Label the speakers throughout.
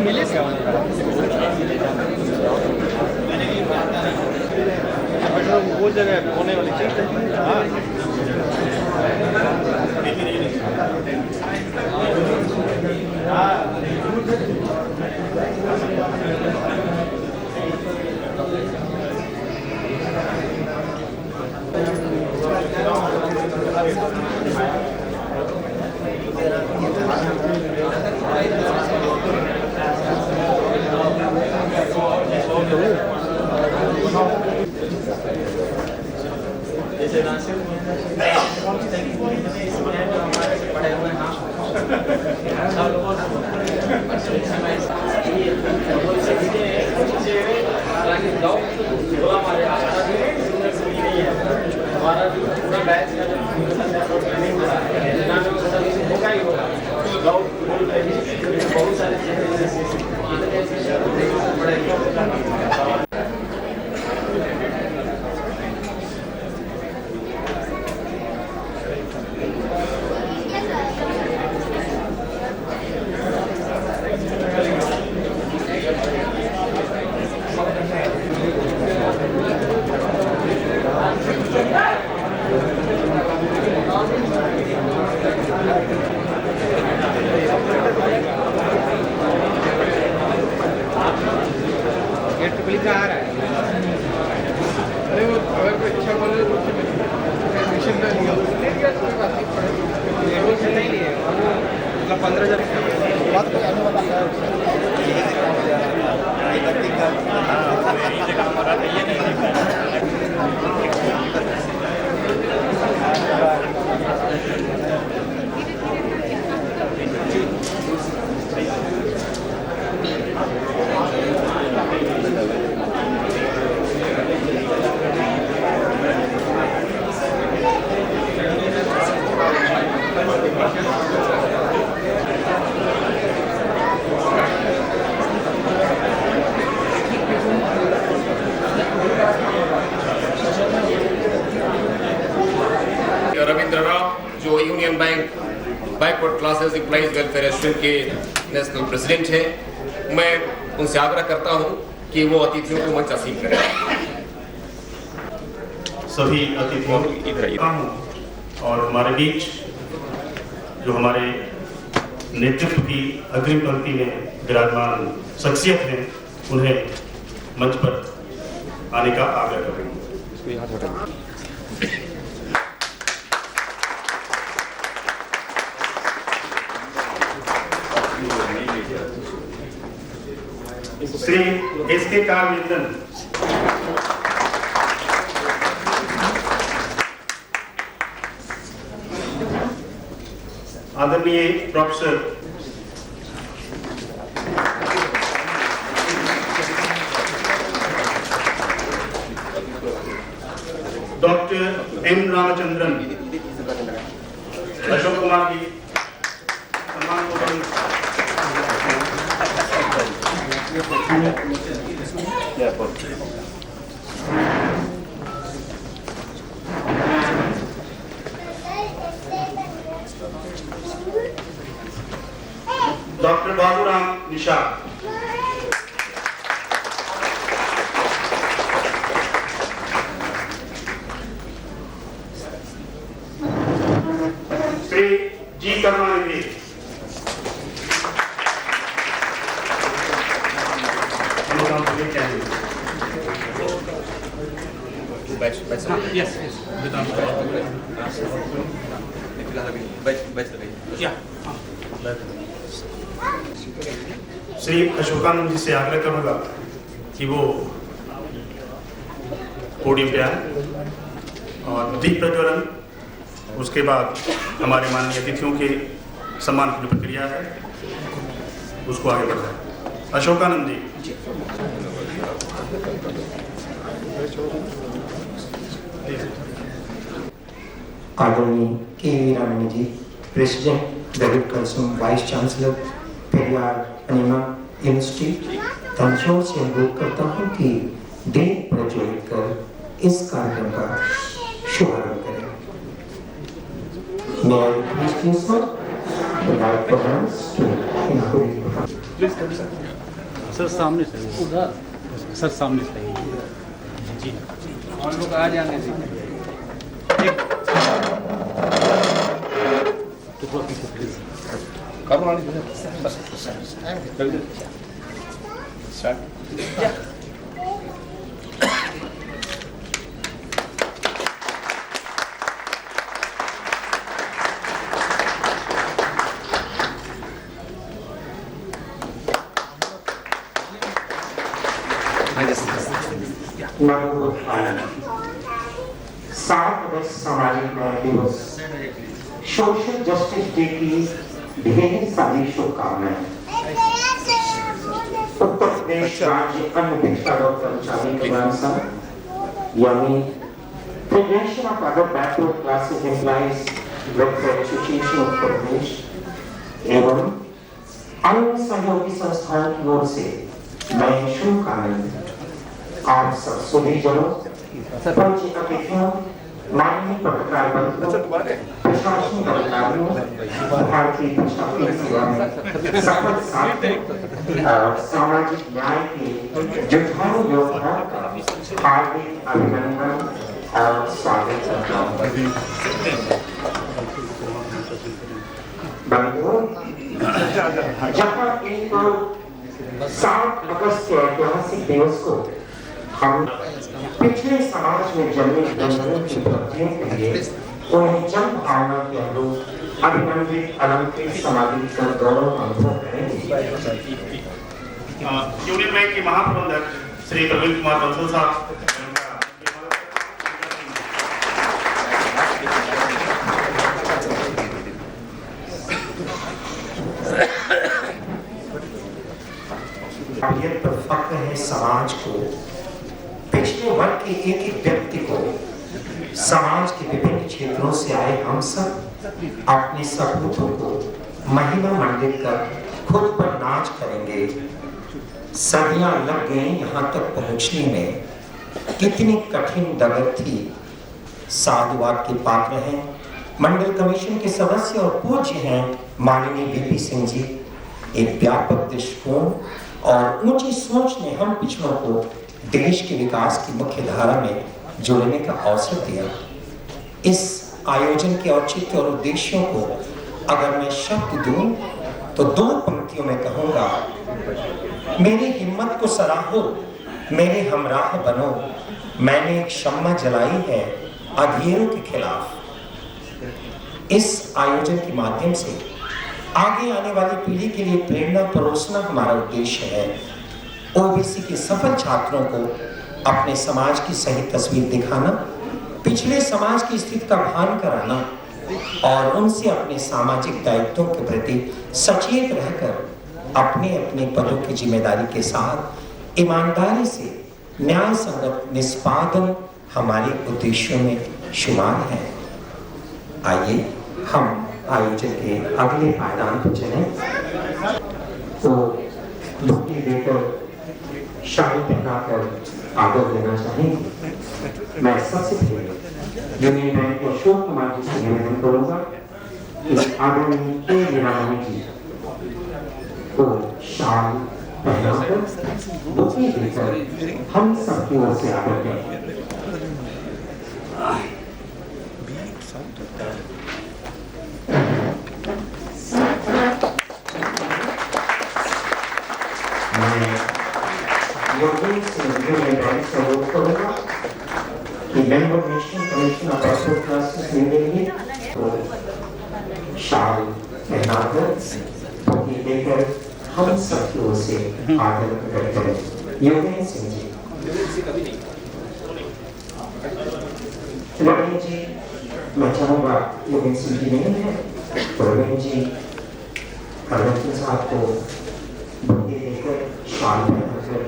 Speaker 1: मिले क्या वो जगह होने वाली
Speaker 2: जो union bank backward classes employees welfare association के नेशनल प्रेसिडेंट हैं, मैं उनसे आग्रह करता हूं कि वो अतिथियों को मंच असीम करें।
Speaker 3: सभी अतिथियों और हमारे बीच जो हमारे नेतृत्व की अग्रिम पंक्ति में विराजमान शख्सियत हैं, उन्हें मंच पर आने का आग्रह करेंगे। श्री एस.के. कारविंदन, आदरणीय professor doctor M Ramachandran, Ashok Kumar ji, सम्मान डॉक्टर बाबूराम निषाद, श्री जी करुणानिधि, श्री अशोकानंद जी से आग्रह करूंगा कि वो पोडियम पे आए और दीप प्रज्वलन, उसके बाद हमारे माननीय अतिथियों के सम्मान की प्रक्रिया है उसको आगे बढ़ाएं। अशोकानंद जी।
Speaker 4: आदरणीय के.वी. Ramani ji, president, David Kalsum, vice chancellor, Periyar अनिमा यूनिवर्सिटी, तंजौर से अनुरोध करता हूँ कि दीप प्रज्वलित कर इस कार्यक्रम का शुभारंभ करें। मैं the right pronouns to inaugurate.
Speaker 1: Sir सामने से उधर सर सामने से जी हम लोग आ जाने दीजिए तो पीछे प्लीज करो आने दीजिए स्टार्ट
Speaker 4: नंबर 7 अगस्त सामाजिक न्याय दिवस सोशल जस्टिस डे की ढेर सारी शुभकामनाएं। उत्तर प्रदेश राज्य अन्न पिछड़ा वर्ग कर्मचारी कल्याण संघ यानी federation of other backward classes employees welfare association Uttar Pradesh एवं अन्य सहयोगी संस्थाओं की ओर से मैं शुभकामनाएं आप सब सभी जनों, परिचित अतिथियों, माननीय पत्रकार बंधुओं, प्रशासनिक अधिकारियों, भारतीय प्रशासनिक सेवा में सफल साथियों और सामाजिक न्याय के जुझारू योद्धाओं का हार्दिक अभिनंदन और स्वागत करता हूं। बंधुओं, जहां एक 7 अगस्त के ऐतिहासिक दिवस को हम पिछले समाज में जन्मे बंधुओं की उपलब्धियों के लिए उन्हें जन भावना के अनुरूप अभिनंदित अलंकृत समाधि कर गौरव अनुभव करेंगे।
Speaker 3: यूनियन बैंक के महाप्रबंधक श्री प्रवीण कुमार बंसल साहब
Speaker 4: पर फक्र है समाज को, पिछले वर्ग के एक एक व्यक्ति को, समाज के विभिन्न क्षेत्रों से आए हम सब अपने सपूतों को महिमा मंडित कर खुद पर नाच करेंगे। सदियां लग गई यहाँ तक पहुँचने में, कितनी कठिन डगर थी। साधुवाद के पात्र हैं मंडल कमीशन के सदस्य और पूज्य हैं माननीय बीपी सिंह जी। एक व्यापक दृष्टिकोण और ऊंची सोच ने हम पिछड़ों को देश के विकास की मुख्य धारा में जोड़ने का अवसर दिया। इस आयोजन के औचित्य और उद्देश्यों को अगर मैं शब्द दूं तो 2 पंक्तियों में कहूंगा, मेरी हिम्मत को सराहो, मेरे हमराह बनो, मैंने एक शम्मा जलाई है अंधेरों के खिलाफ। इस आयोजन के माध्यम से आगे आने वाली पीढ़ी के लिए प्रेरणा परोसना हमारा उद्देश्य है। ओबीसी के सफल छात्रों को अपने समाज की सही तस्वीर दिखाना, पिछले समाज की स्थिति का भान कराना और उनसे अपने सामाजिक दायित्वों के प्रति सचेत रहकर अपने अपने पदों की जिम्मेदारी के साथ ईमानदारी से न्याय संगत निष्पादन हमारे उद्देश्यों में शुमार है। आइए हम आयोजन के अगले पायदान पर चलें। तो धोती देकर शाही पहनाकर आदर देना चाहेंगे। मैं सबसे पहले यूनियन बैंक के अशोक कुमार जी से निवेदन करूंगा कि आदरणीय के वीरानी जी को शाल पहनाकर धोती देकर हम सबकी ओर से आदर करें। member National Commission of Bachelor Classes New Delhi शाल पहनाकर धोती देकर हम सब की ओर से आदर प्रकट करें। योगेंद्र सिंह जी, रवीन जी, मैं चाहूँगा योगेंद्र सिंह जी नहीं है तो रवीन जी करवंती साहब को धोती देकर शाल पहनाकर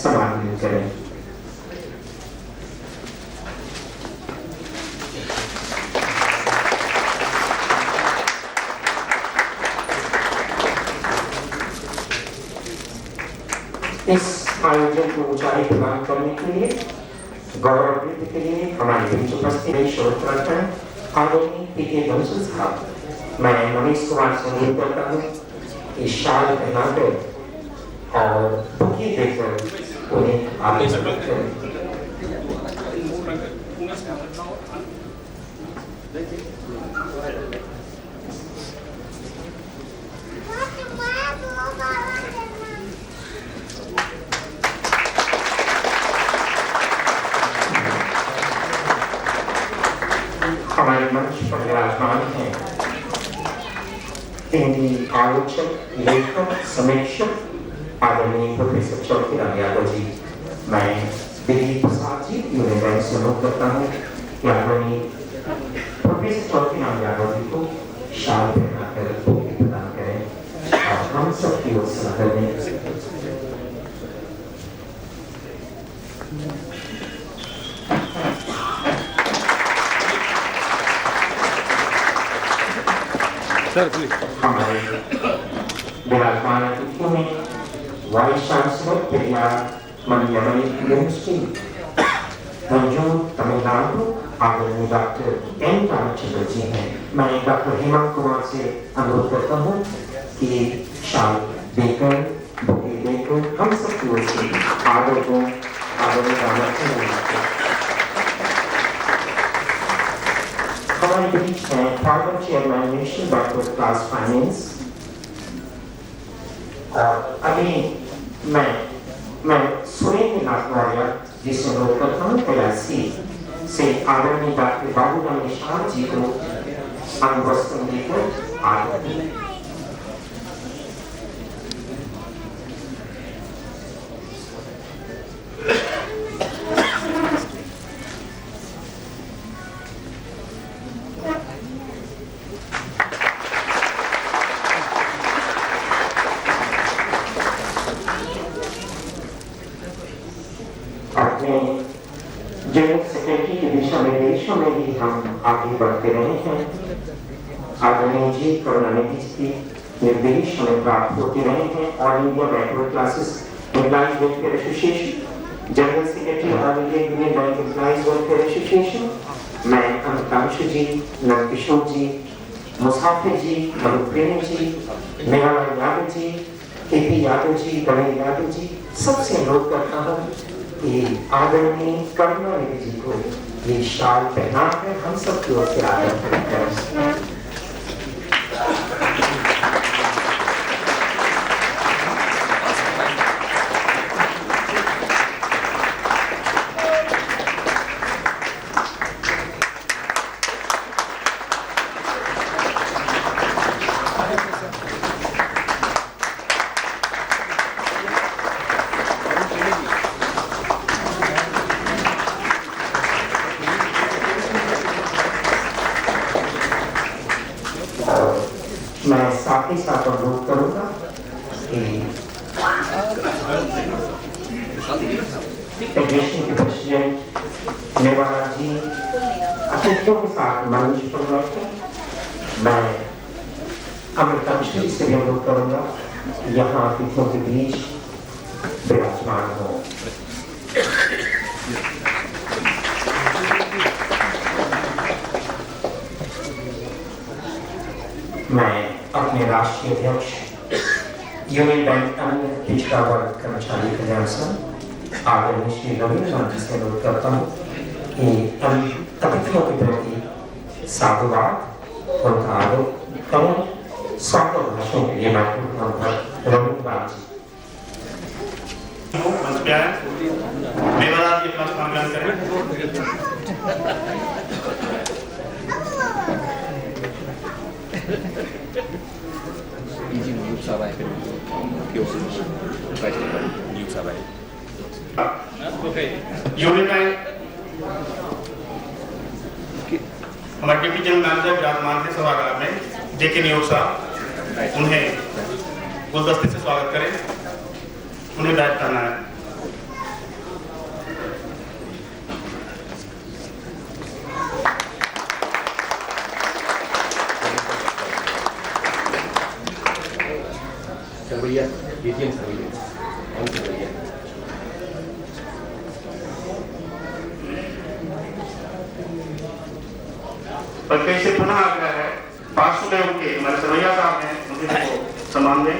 Speaker 4: सम्मानित करें। इस आयोजन को ऊंचाई प्रदान करने के लिए, गौरव वृद्धि के लिए हमारे बीच उपस्थित शोधकर्ता आदरणीय पीके बंसल साहब मैं मनीष कुमार से अनुरोध करता हूँ कि शाल पहनाकर और बुके देकर उन्हें आगे सम्मिलित करें। हमारे मंच पर विराजमान हैं हिंदी आलोचक, लेखक, समीक्षक आदरणीय प्रोफेसर चौकीराम यादव जी। मैं दिलीप प्रसाद जी यूनियन बैंक से अनुरोध करता हूँ कि आदरणीय प्रोफेसर चौकीराम यादव जी को शाल पहनाकर बुके प्रदान करें और हम सबकी ओर से करें।
Speaker 1: Sir please.
Speaker 4: हमारे विराजमान अतिथियों में vice chancellor Periyar Maniammai university Tanjore Tamil Nadu आदरणीय डॉक्टर एन रामचंद्र जी हैं। मैं डॉक्टर हेमंत कुमार से अनुरोध करता हूँ कि शाल देकर बुके देकर हम सब की ओर से आदर को आदरणीय रामचंद्र हमारे बीच हैं former chairman national backward class finance. और अभी मैं सुरेंद्र नाथ मौर्य जिसे अनुरोध करता हूँ PIC से आदरणीय डॉक्टर बाबूराम निशान जी को अनुवस्त्र देकर आदर। जनरल सेक्रेटरी के दिशा निर्देशों में भी हम आगे बढ़ते रहे हैं। आदरणीय जी करुणानिधि जी के निर्देश हमें प्राप्त होते रहे हैं। All India backward classes employees welfare association, general secretary all India union bank employees welfare association, मैं अमितांशु जी, नंदकिशोर जी, मुसाफिर जी, मधुप्रेम जी, मेघालय यादव जी, KP यादव जी, गणेश यादव जी, सबसे अनुरोध करता हूँ कि आदरणीय करुणानिधि जी को ये शाल पहनाकर हम सब की ओर से आदर करें। मैं साथ ही साथ अनुरोध करूंगा कि फेडरेशन के प्रेसिडेंट नेवाला जी अतिथियों के साथ मंच पर बैठे। मैं अमितांशु जी से भी अनुरोध करूंगा यहाँ अतिथियों के बीच विराजमान हो। मैं अपने राष्ट्रीय अध्यक्ष यूनियन बैंक अन्य पिछड़ा वर्ग कर्मचारी कल्याण संघ आदरणीय श्री रविन्द्रनाथ जी से अनुरोध करता हूँ कि अतिथियों के प्रति साधुवाद उनका आदर करें। स्वागत भाषण के लिए माइक्रोफोन पर रविन्द्रनाथ जी।
Speaker 3: मेवालाल जी अपना स्थान ग्रहण करें। यूनियन बैंक हमारे डिप्टी जनरल मैनेजर विराजमान थे सभागार में, JK नियोग साहब, उन्हें गुलदस्ते से स्वागत करें, उन्हें बैठ करना है।
Speaker 2: सरवैया ATM सरवैया
Speaker 3: बल्कि से पुनः आग्रह है पार्श्व में के हमारे सरवैया साहब हैं, उनसे को सम्मान दें।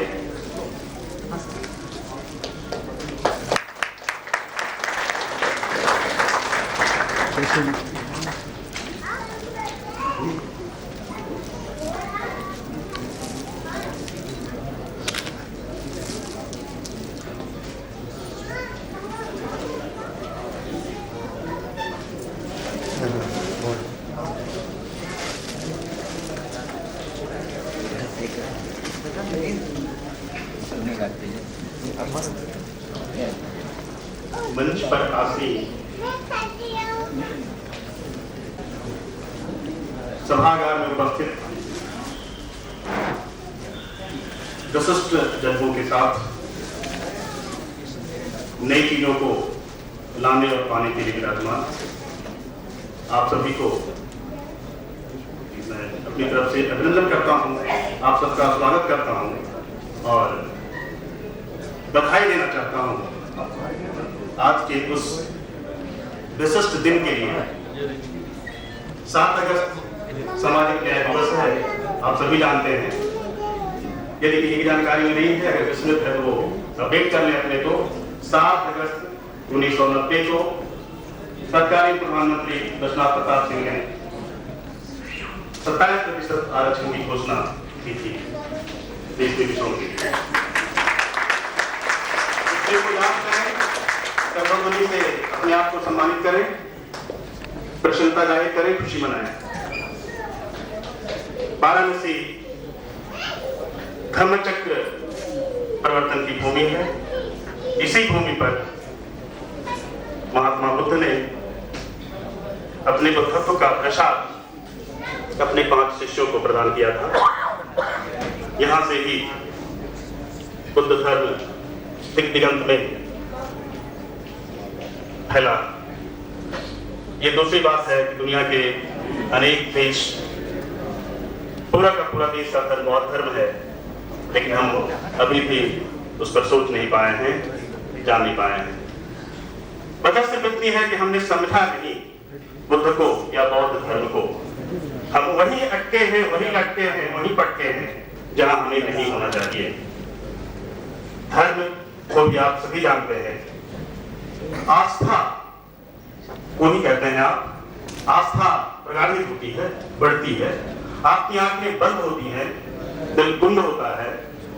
Speaker 3: मंच पर आसीन सभागार में उपस्थित विशिष्ट जजों के साथ नई चीजों को लाने और पाने के लिए विराजमान आप सभी को मैं अपनी तरफ से अभिनंदन करता हूं, आप सबका स्वागत करता हूं और बधाई देना चाहता हूं आज के उस विशिष्ट दिन के लिए। 7 अगस्त सामाजिक न्याय दिवस है, आप सभी जानते हैं। यदि किसी की जानकारी में नहीं है, अगर विस्मृत है तो वो अपडेट कर लें अपने को। 7 अगस्त 1990 को तत्कालीन प्रधानमंत्री दशनाथ प्रताप सिंह ने 27% आरक्षण की घोषणा की थी देश के विषयों की। सर्वध्वनि से अपने आप को सम्मानित करें, प्रसन्नता जाहिर करें, खुशी मनाएं। वाराणसी धर्मचक्र परिवर्तन की भूमि है। इसी भूमि पर महात्मा बुद्ध ने अपने बुद्धत्व का प्रसाद अपने 5 शिष्यों को प्रदान किया था। यहां से ही बुद्ध धर्म दिग दिगंत में फैला। ये दूसरी बात है कि दुनिया के अनेक देश, पूरा का पूरा देश का धर्म बौद्ध धर्म है, लेकिन हम अभी भी उस पर सोच नहीं पाए हैं, जान नहीं पाए हैं। वजह सिर्फ इतनी है कि हमने समझा नहीं बुद्ध को या बौद्ध धर्म को। हम वहीं अटके हैं, वहीं लटके हैं, वहीं पटके हैं जहां हमें नहीं होना चाहिए। धर्म को भी आप सभी जानते हैं, आस्था को ही कहते हैं आप। आस्था प्रगाढ़ित होती है, बढ़ती है, आपकी आंखें बंद होती हैं, दिल गुंड होता है,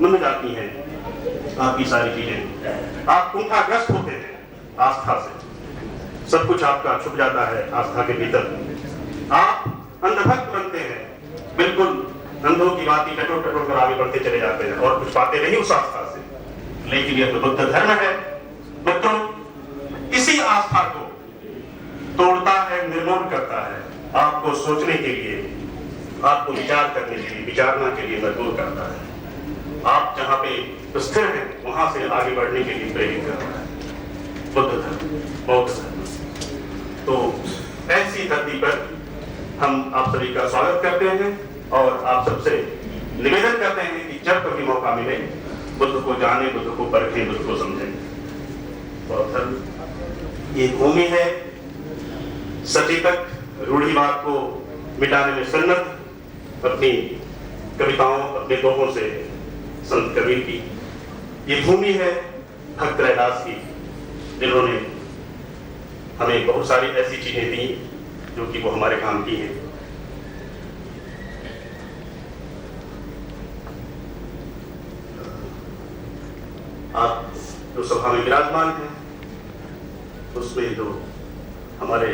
Speaker 3: मुंद जाती हैं आपकी सारी चीजें। आप कुंठाग्रस्त होते हैं आस्था से, सब कुछ आपका छुप जाता है आस्था के भीतर। आप अंधभक्त बनते हैं, बिल्कुल अंधों की बात टटोल टटोल कर आगे बढ़ते चले जाते हैं और कुछ पाते नहीं उस आस्था से। लेकिन यह तो बुद्ध धर्म है। मित्रों, इसी आस्था को तोड़ता है, निर्मूल करता है, आपको सोचने के लिए, आपको विचार करने के लिए, विचारना के लिए मजबूर करता है। आप जहां पे स्थिर हैं वहां से आगे बढ़ने के लिए प्रेरित करता है बुद्ध धर्म, बौद्ध धर्म। तो ऐसी धरती पर हम आप सभी का स्वागत करते हैं और आप सबसे निवेदन करते हैं कि जब कभी मौका मिले बुद्ध को जाने, बुद्ध को परखें, बुद्ध को समझें। बौद्ध धर्म ये भूमि है सचेतक रूढ़िवाद को मिटाने में सन्नद्ध, अपनी कविताओं, अपने दोहों से संत कबीर की। ये भूमि है भक्त रैदास की, जिन्होंने हमें बहुत सारी ऐसी चीजें दी जो कि वो हमारे काम की हैं। आप जो सभा में विराजमान हैं उसमें जो हमारे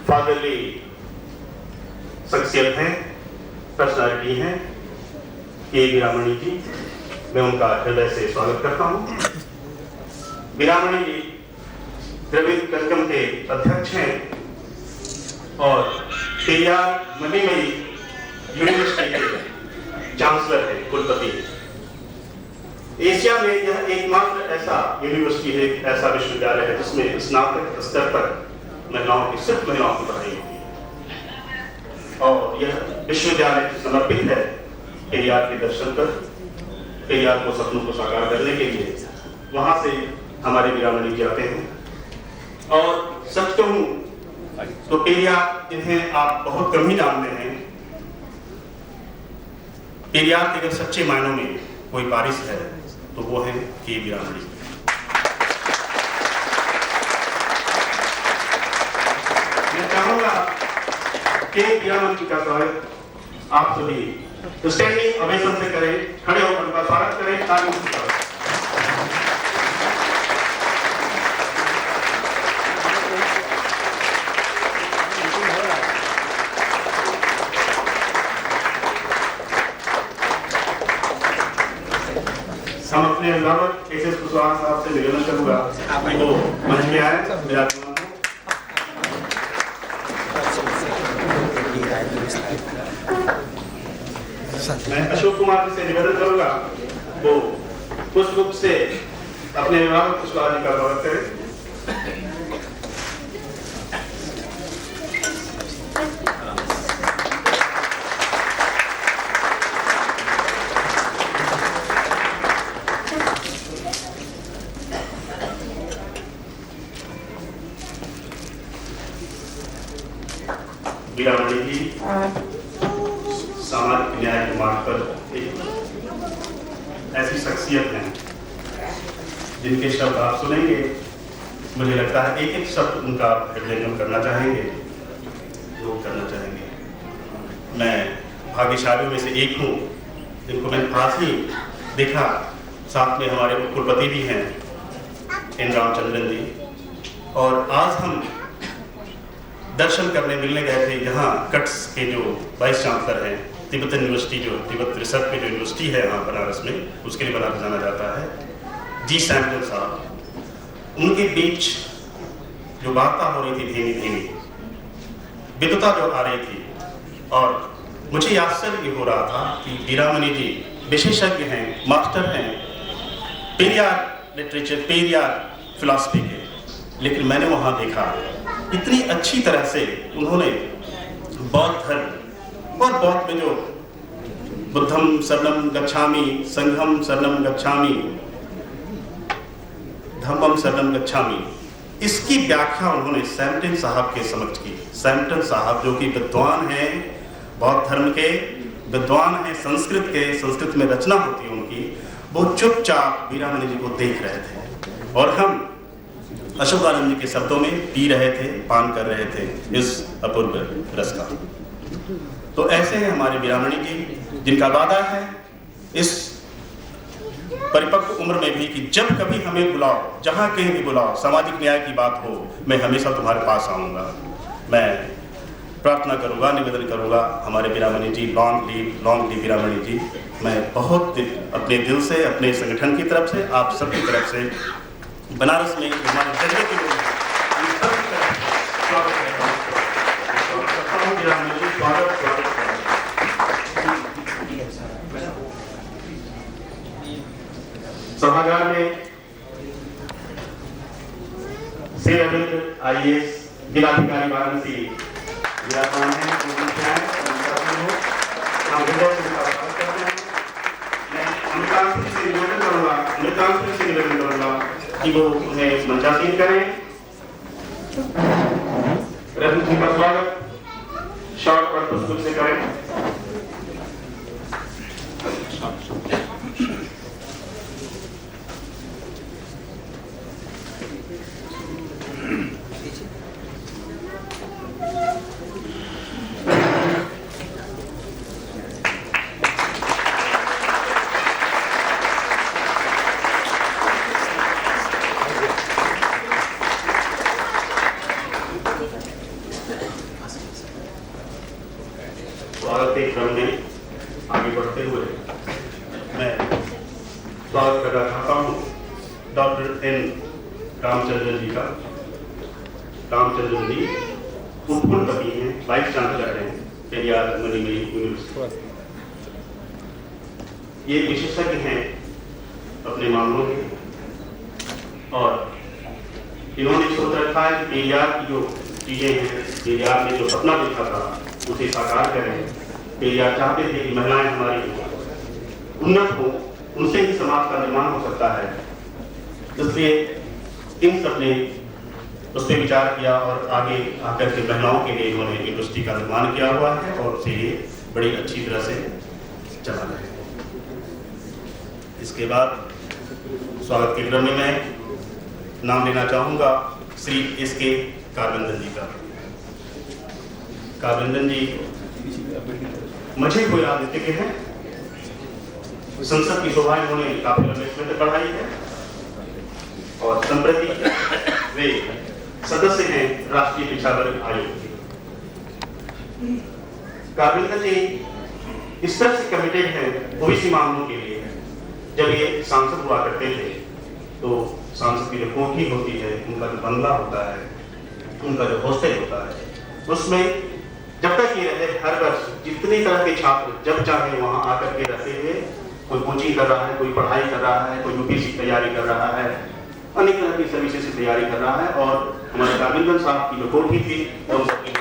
Speaker 3: फादरली शख्सियत हैं, पर्सनालिटी हैं, के वीरामणी जी, मैं उनका हृदय से स्वागत करता हूं। वीरामणी जी द्रविड़ कलकम के अध्यक्ष हैं और पेरियार मणिमयी यूनिवर्सिटी के चांसलर है, कुलपति। एशिया में यह एकमात्र ऐसा यूनिवर्सिटी है, ऐसा विश्वविद्यालय है जिसमें स्नातक स्तर पर महिलाओं की, सिर्फ महिलाओं की पढ़ाई होती है। और यह विश्वविद्यालय समर्पित है पेरियार के दर्शन पर, पेरियार को सपनों को साकार करने के लिए। वहां से हमारे वीरामणी जी आते हैं और सच कहूं तो पेरियार, जिन्हें आप बहुत कम ही जानते हैं, पेरियार के अगर सच्चे मायनों में कोई वारिस है तो वो है के वीरामणी। मैं चाहूंगा के वीरामणी का स्वागत आप सभी स्टैंडिंग ओवेशन से करें, खड़े होकर उनका स्वागत करें, तालियों से करें। हम अपने अभिभावक एस कुशवाहा साहब से निवेदन करूंगा कि वो मंच में आए। मेरा मैं अशोक कुमार जी से निवेदन करूंगा वो पुष्प गुप्त से अपने अभिभावक कुशवाहा जी का स्वागत करें। वीरामणी जी सामाजिक न्याय के मार्ग पर एक ऐसी शख्सियत हैं जिनके शब्द आप सुनेंगे, मुझे लगता है एक एक शब्द उनका हृदयंगम करना चाहेंगे, जो करना चाहेंगे। मैं भाग्यशालियों में से एक हूँ जिनको मैंने आज ही देखा, साथ में हमारे कुलपति भी हैं एन रामचंद्रन जी, और आज हम दर्शन करने मिलने गए थे यहाँ कट्स के जो वाइस चांसलर हैं, तिब्बत यूनिवर्सिटी जो तिब्बत रिसर्च में जो यूनिवर्सिटी है यहाँ बनारस में, उसके लिए बनारस जाना जाता है, जी सैम्पटन साहब। उनके बीच जो वार्ता हो रही थी धीमी धीमी, विद्वता जो आ रही थी, और मुझे आश्चर्य हो रहा था कि वीरामणी जी विशेषज्ञ हैं, मास्टर हैं पेरियार लिटरेचर, पेरियार फिलॉसफी के, लेकिन मैंने वहाँ देखा इतनी अच्छी तरह से उन्होंने बौद्ध धर्म और बौद्ध में जो बुद्धम शरणम गच्छामि, संघम शरणम गच्छामि, धम्मम शरणम गच्छामि, इसकी व्याख्या उन्होंने सैम्पटन साहब के समक्ष की। सैम्पटन साहब जो कि विद्वान हैं, बौद्ध धर्म के विद्वान हैं, संस्कृत के, संस्कृत में रचना होती है उनकी, वो चुपचाप वीरामणी जी को देख रहे थे और हम अशोकानंद जी के शब्दों में पी रहे थे, पान कर रहे थे इस अपूर्व रस का। तो ऐसे हैं हमारे वीरामणी जी, जिनका वादा है इस परिपक्व उम्र में भी कि जब कभी हमें बुलाओ, जहां कहीं भी बुलाओ, सामाजिक न्याय की बात हो, मैं हमेशा तुम्हारे पास आऊंगा। मैं प्रार्थना करूंगा, निवेदन करूंगा हमारे वीरामणी जी, लॉन्ग लीव वीरामणी जी। मैं बहुत अपने दिल से, अपने संगठन की तरफ से, आप सबकी तरफ से बनारस में हमारे जगह के लोग सभागार में श्री रविंद्र IAS जिलाधिकारी वाराणसी विराजमान है, हम हृदय से स्वागत करते हैं। मैं अमृतांजलि से निवेदन करूंगा कि वो उन्हें मंचासीन करें। रविंद्र जी का स्वागत शॉर्ट और पुष्प से करें। स्वागत के क्रम में आगे बढ़ते हुए मैं स्वागत करना चाहता हूँ डॉक्टर एन रामचंद्रन जी का। रामचंद्रन जी उपकुलपति हैं, वाइस चांसलर हैं पेरियार मणिमयी यूनिवर्सिटी। ये विशेषज्ञ हैं अपने मामलों में और इन्होंने सोच रखा है कि पेरियार की जो चीजें हैं, पेरियार ने जो सपना देखा था उसे साकार करें। पेरियार चाहते थे कि महिलाएं हमारी उन्नत हो, उनसे ही समाज का निर्माण हो सकता है। इसलिए इन सब ने उस पर विचार किया और आगे आकर के महिलाओं के लिए इन्होंने यूनिवर्सिटी का निर्माण किया हुआ है और उसे ये बड़ी अच्छी तरह से चला रहे हैं। इसके बाद स्वागत के क्रम में मैं नाम लेना चाहूँगा श्री एस.के. कारबंदन जी का। कारबंदन जी मझे कोई आदित्य के हैं। संसद की शोभा उन्होंने काफी लंबे समय तक बढ़ाई है और संप्रति वे सदस्य हैं राष्ट्रीय पिछड़ा वर्ग आयोग के। कारबंदन जी इस तरह से कमिटेड हैं ओबीसी मामलों के लिए। जब ये सांसद हुआ करते थे तो सांसद की जो कोठी होती है, उनका जो बंगला होता है, उनका जो हॉस्टल होता है, उसमें जब तक ये रहे हर वर्ष जितने तरह के छात्र जब चाहे वहां आकर के रहते हुए, कोई कोचिंग कर रहा है, कोई पढ़ाई कर रहा है, कोई यूपीएससी की तैयारी कर रहा है, अनेक तरह की सर्विसेज की तैयारी कर रहा है। और हमारे कारबंदन साहब की जो कोठी थी उन सबके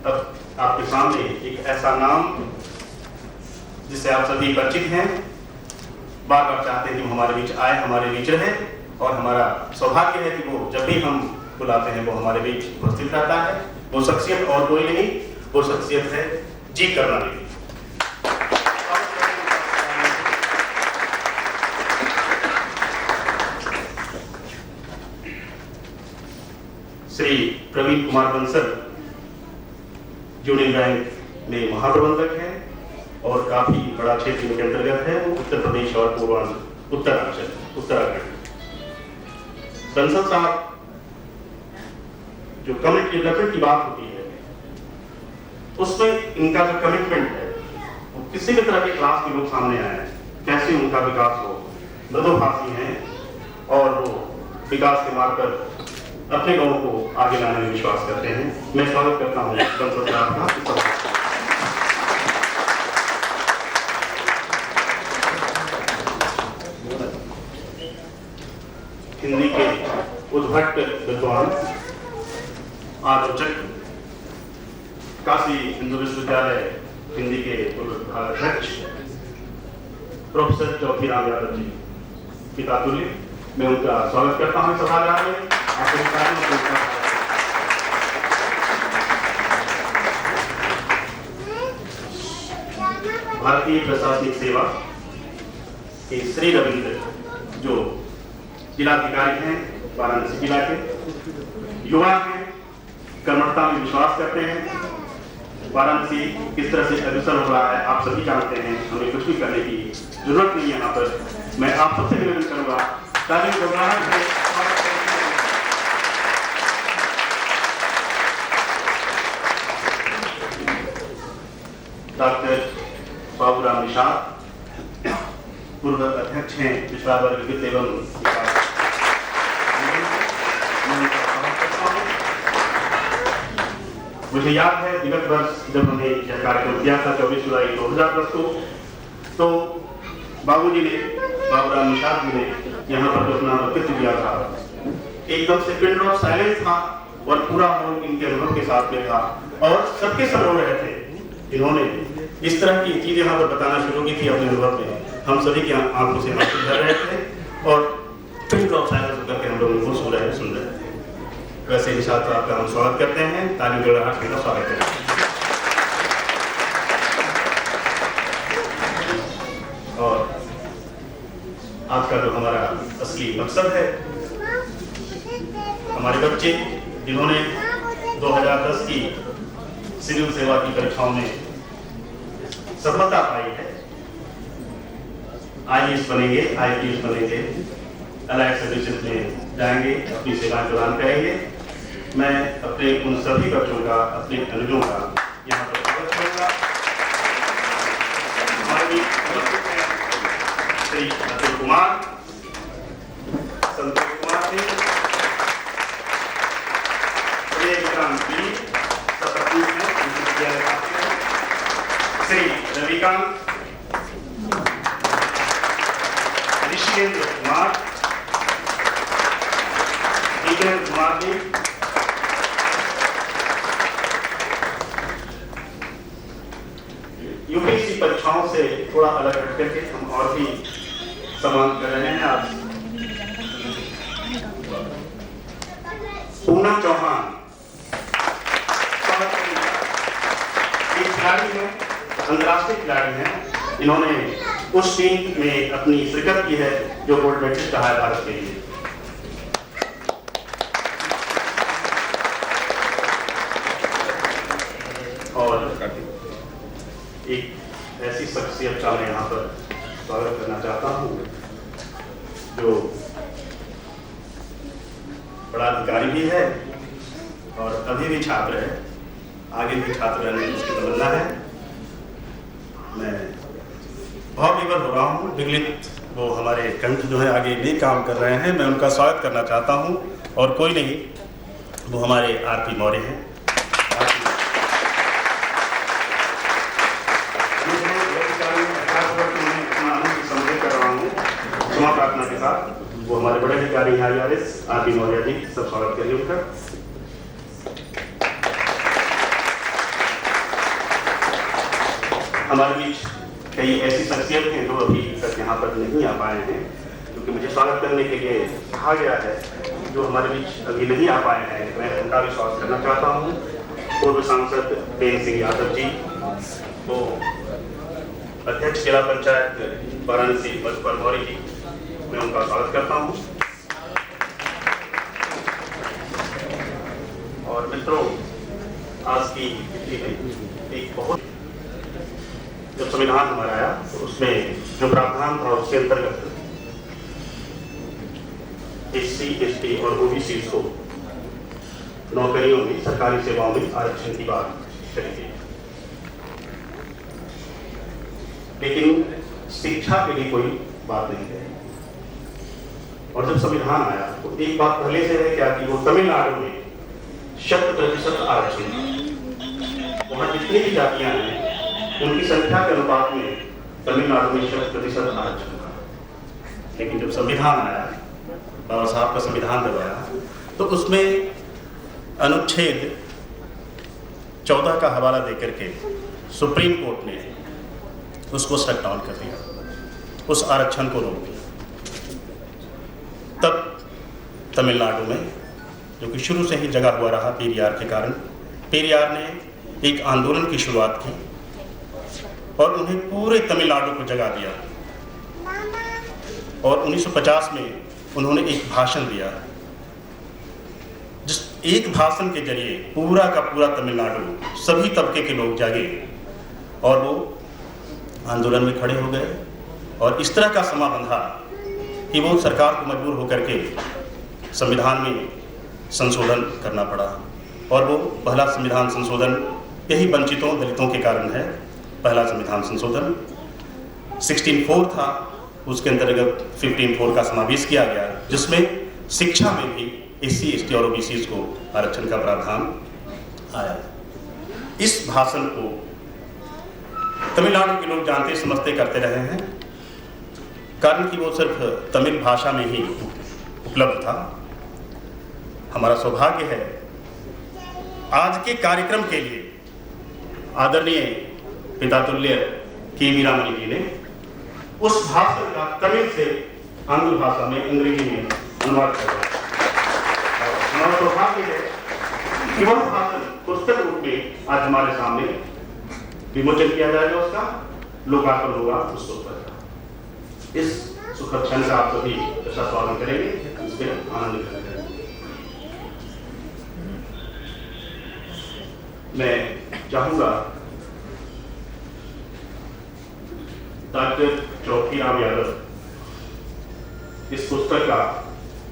Speaker 3: अब आपके सामने एक ऐसा नाम जिससे आप सभी परिचित हैं, बार बार चाहते हैं कि वो हमारे बीच आए, हमारे बीच रहे, और हमारा सौभाग्य है कि वो जब भी हम बुलाते हैं वो हमारे बीच उपस्थित रहता है। वो शख्सियत और कोई नहीं, वो शख्सियत है जी करुणानिधि। श्री प्रवीण कुमार बंसल यूनियन बैंक में महाप्रबंधक है और काफी बड़ा क्षेत्र के अंतर्गत है। वो उत्तर प्रदेश और पूर्वांचल उत्तराखंड। बंसल साहब जो कमिट डेवलपमेंट की बात होती है उसमें इनका जो कमिटमेंट है वो किसी भी तरह के क्लास के लोग सामने आए हैं, कैसे उनका विकास हो, मृदुभाषी हैं और वो विकास के मार्ग पर अपने गांव को आगे लाने में विश्वास करते हैं। मैं स्वागत करता हूँ बंसल साहब का। हिंदी के उद्भट विद्वान, आलोचक, काशी हिंदू विश्वविद्यालय हिंदी के पूर्व अध्यक्ष प्रोफेसर चौधरी-राम यादव जी पिता तुल्य, मैं उनका स्वागत करता हूँ सभागार में। भारतीय प्रशासनिक सेवा के श्री रविंद्र जो जिलाधिकारी हैं वाराणसी जिला के, युवा हैं, कर्मठता में विश्वास करते हैं। वाराणसी किस तरह से अग्रसर हो रहा है आप सभी जानते हैं, हमें कुछ भी करने की जरूरत नहीं है। यहाँ पर मैं आप सबसे निवेदन करूंगा ताकि डॉक्टर बाबूराम निषाद पूर्व अध्यक्ष हैं पिछड़ा वर्ग वित्त एवं मुझे याद है विगत वर्ष जब हमने यह कार्यक्रम किया था 24 जुलाई 2010 को, तो बाबूजी ने, बाबूराम निषाद जी ने यहाँ पर अपना वक्तव्य दिया था, एकदम से पिन ड्रॉप साइलेंस था और पूरा हॉल इनके अनुभव के साथ में था और सबके सब रो रहे थे। इन्होंने इस तरह की चीजें यहाँ पर बताना शुरू की थी अपने अनुभव में, हम सभी की आंखों से आंसू भर रहे थे और पिन ड्रॉप साइलेंस होकर के हम लोग उनको सुन रहे थे। वैसे ही छात्र आपका हम स्वागत करते हैं, ताली गड़गड़ाहट का स्वागत करते हैं। और आज का जो हमारा असली मकसद है, हमारे बच्चे जिन्होंने 2010 की सिविल सेवा की परीक्षाओं में सफलता पाई है, आईएएस बनेंगे, आईपीएस बनेंगे, अलाइड सर्विसेज में जाएंगे, अपनी सेवाएं प्रदान करेंगे। मैं अपने उन सभी बच्चों का, अपने अनुजों का यहाँ पर स्वागत करूंगा। हमारे श्री अतुल कुमार, संतोष कुमार जी, श्री रविकांत, ऋषिकेंद्र कुमार, जितेंद्र कुमार जी, यूपीएससी परीक्षाओं से थोड़ा अलग हट करके हम और भी सम्मान कर रहे हैं। आज पूनम चौहान, ये खिलाड़ी हैं, अंतर्राष्ट्रीय खिलाड़ी हैं। इन्होंने उस टीम में अपनी शिरकत की है जो गोल्ड मेडलिस्ट रहा है भारत के लिए। और एक ऐसी शख्सियत का मैं यहाँ पर स्वागत करना चाहता हूँ जो बड़ा अधिकारी भी है और अभी भी छात्र है, आगे भी छात्र रहने की उसकी तमन्ना है। मैं बहुत विवल हो रहा हूँ, विगलित वो हमारे कंठ जो है आगे नहीं काम कर रहे हैं, मैं उनका स्वागत करना चाहता हूँ। और कोई नहीं, वो हमारे आरपी मौर्य हैं। क्षमा प्रार्थना के साथ वो हमारे बड़े अधिकारी हैं IRS आरपी मौर्य जी, सब स्वागत करिए उनका। हमारे बीच कई ऐसी शख्सियत हैं जो अभी तक यहाँ पर नहीं आ पाए हैं, क्योंकि मुझे स्वागत करने के लिए कहा गया है। जो हमारे बीच अभी नहीं आ पाए हैं, मैं उनका भी स्वागत करना चाहता हूँ। पूर्व सांसद प्रेम सिंह यादव जी, वो अध्यक्ष जिला पंचायत वाराणसी मधुकर मौर्य जी, मैं उनका स्वागत करता हूँ। और मित्रों, आज की तिथि में एक बहुत, जब संविधान हमारा आया तो उसमें जो प्रावधान था उसके अंतर्गत SC, ST और OBC को नौकरियों में, सरकारी सेवाओं में आरक्षण की बात करी गई। लेकिन शिक्षा के लिए कोई बात नहीं है। और जब संविधान आया तो एक बात पहले से है क्या कि वो तमिलनाडु में 100% आरक्षण, वहाँ जितनी भी जातियां हैं उनकी संख्या के अनुपात में तमिलनाडु में 100% आरक्षण था। लेकिन जब संविधान आया, बाबा साहब का संविधान जब आया, तो उसमें अनुच्छेद 14 का हवाला देकर के सुप्रीम कोर्ट ने उसको स्ट्रक डाउन कर दिया, उस आरक्षण को रोक दिया। तब तमिलनाडु में, जो कि शुरू से ही जगा हुआ रहा पेरियार के कारण, पेरियार ने एक आंदोलन की शुरुआत की और उन्हें पूरे तमिलनाडु को जगा दिया। और 1950 में उन्होंने एक भाषण दिया, जिस एक भाषण के जरिए पूरा का पूरा तमिलनाडु, सभी तबके के लोग जागे और वो आंदोलन में खड़े हो गए। और इस तरह का समा बंधा कि वो सरकार को मजबूर होकर के संविधान में संशोधन करना पड़ा। और वो पहला संविधान संशोधन यही वंचितों, दलितों के कारण है। पहला संविधान संशोधन 16(4) था, उसके अंतर्गत 15(4) का समावेश किया गया, जिसमें शिक्षा में भी SC, ST और OBC को आरक्षण का प्रावधान आया। इस भाषण को तमिलनाडु के लोग जानते समझते करते रहे हैं, कारण कि वो सिर्फ तमिल भाषा में ही उपलब्ध था। हमारा सौभाग्य है आज के कार्यक्रम के लिए आदरणीय पितातुल्य के वीरामणि जी ने उस भाषण का तमिल से आंग्ल भाषा में, अंग्रेजी में अनुवाद कर दिया। हमारा सौभाग्य है कि वह भाषण पुस्तक रूप में आज हमारे सामने विमोचन किया जाएगा, उसका लोकार्पण होगा उस पुस्तक का। इस सुखद क्षण का आप सभी अच्छा स्वागत करेंगे, इसमें आनंद करेंगे। मैं चाहूंगा डॉक्टर चौकीराम यादव इस पुस्तक का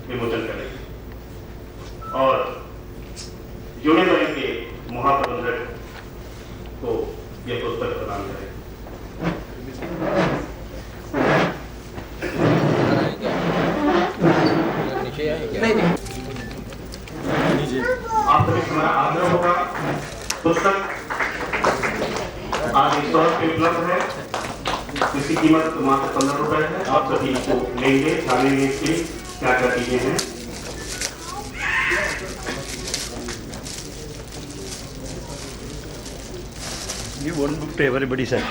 Speaker 3: विमोचन करें और यूनियन बैंक के महाप्रबंधक को यह पुस्तक प्रदान करें। आप सभी से हमारा आग्रह होगा, पुस्तक आज 100 रुपये उपलब्ध है, इसकी कीमत मात्र 15 रुपए है। आप सभी को लेंगे, जानेंगे इसकी क्या क्या चीजें हैं।
Speaker 1: ये वन बुक तो वेरी बड़ी sir.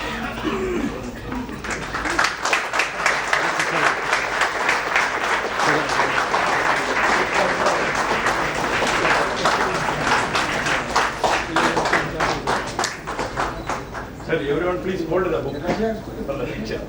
Speaker 5: Sir, everyone please hold the book for the picture.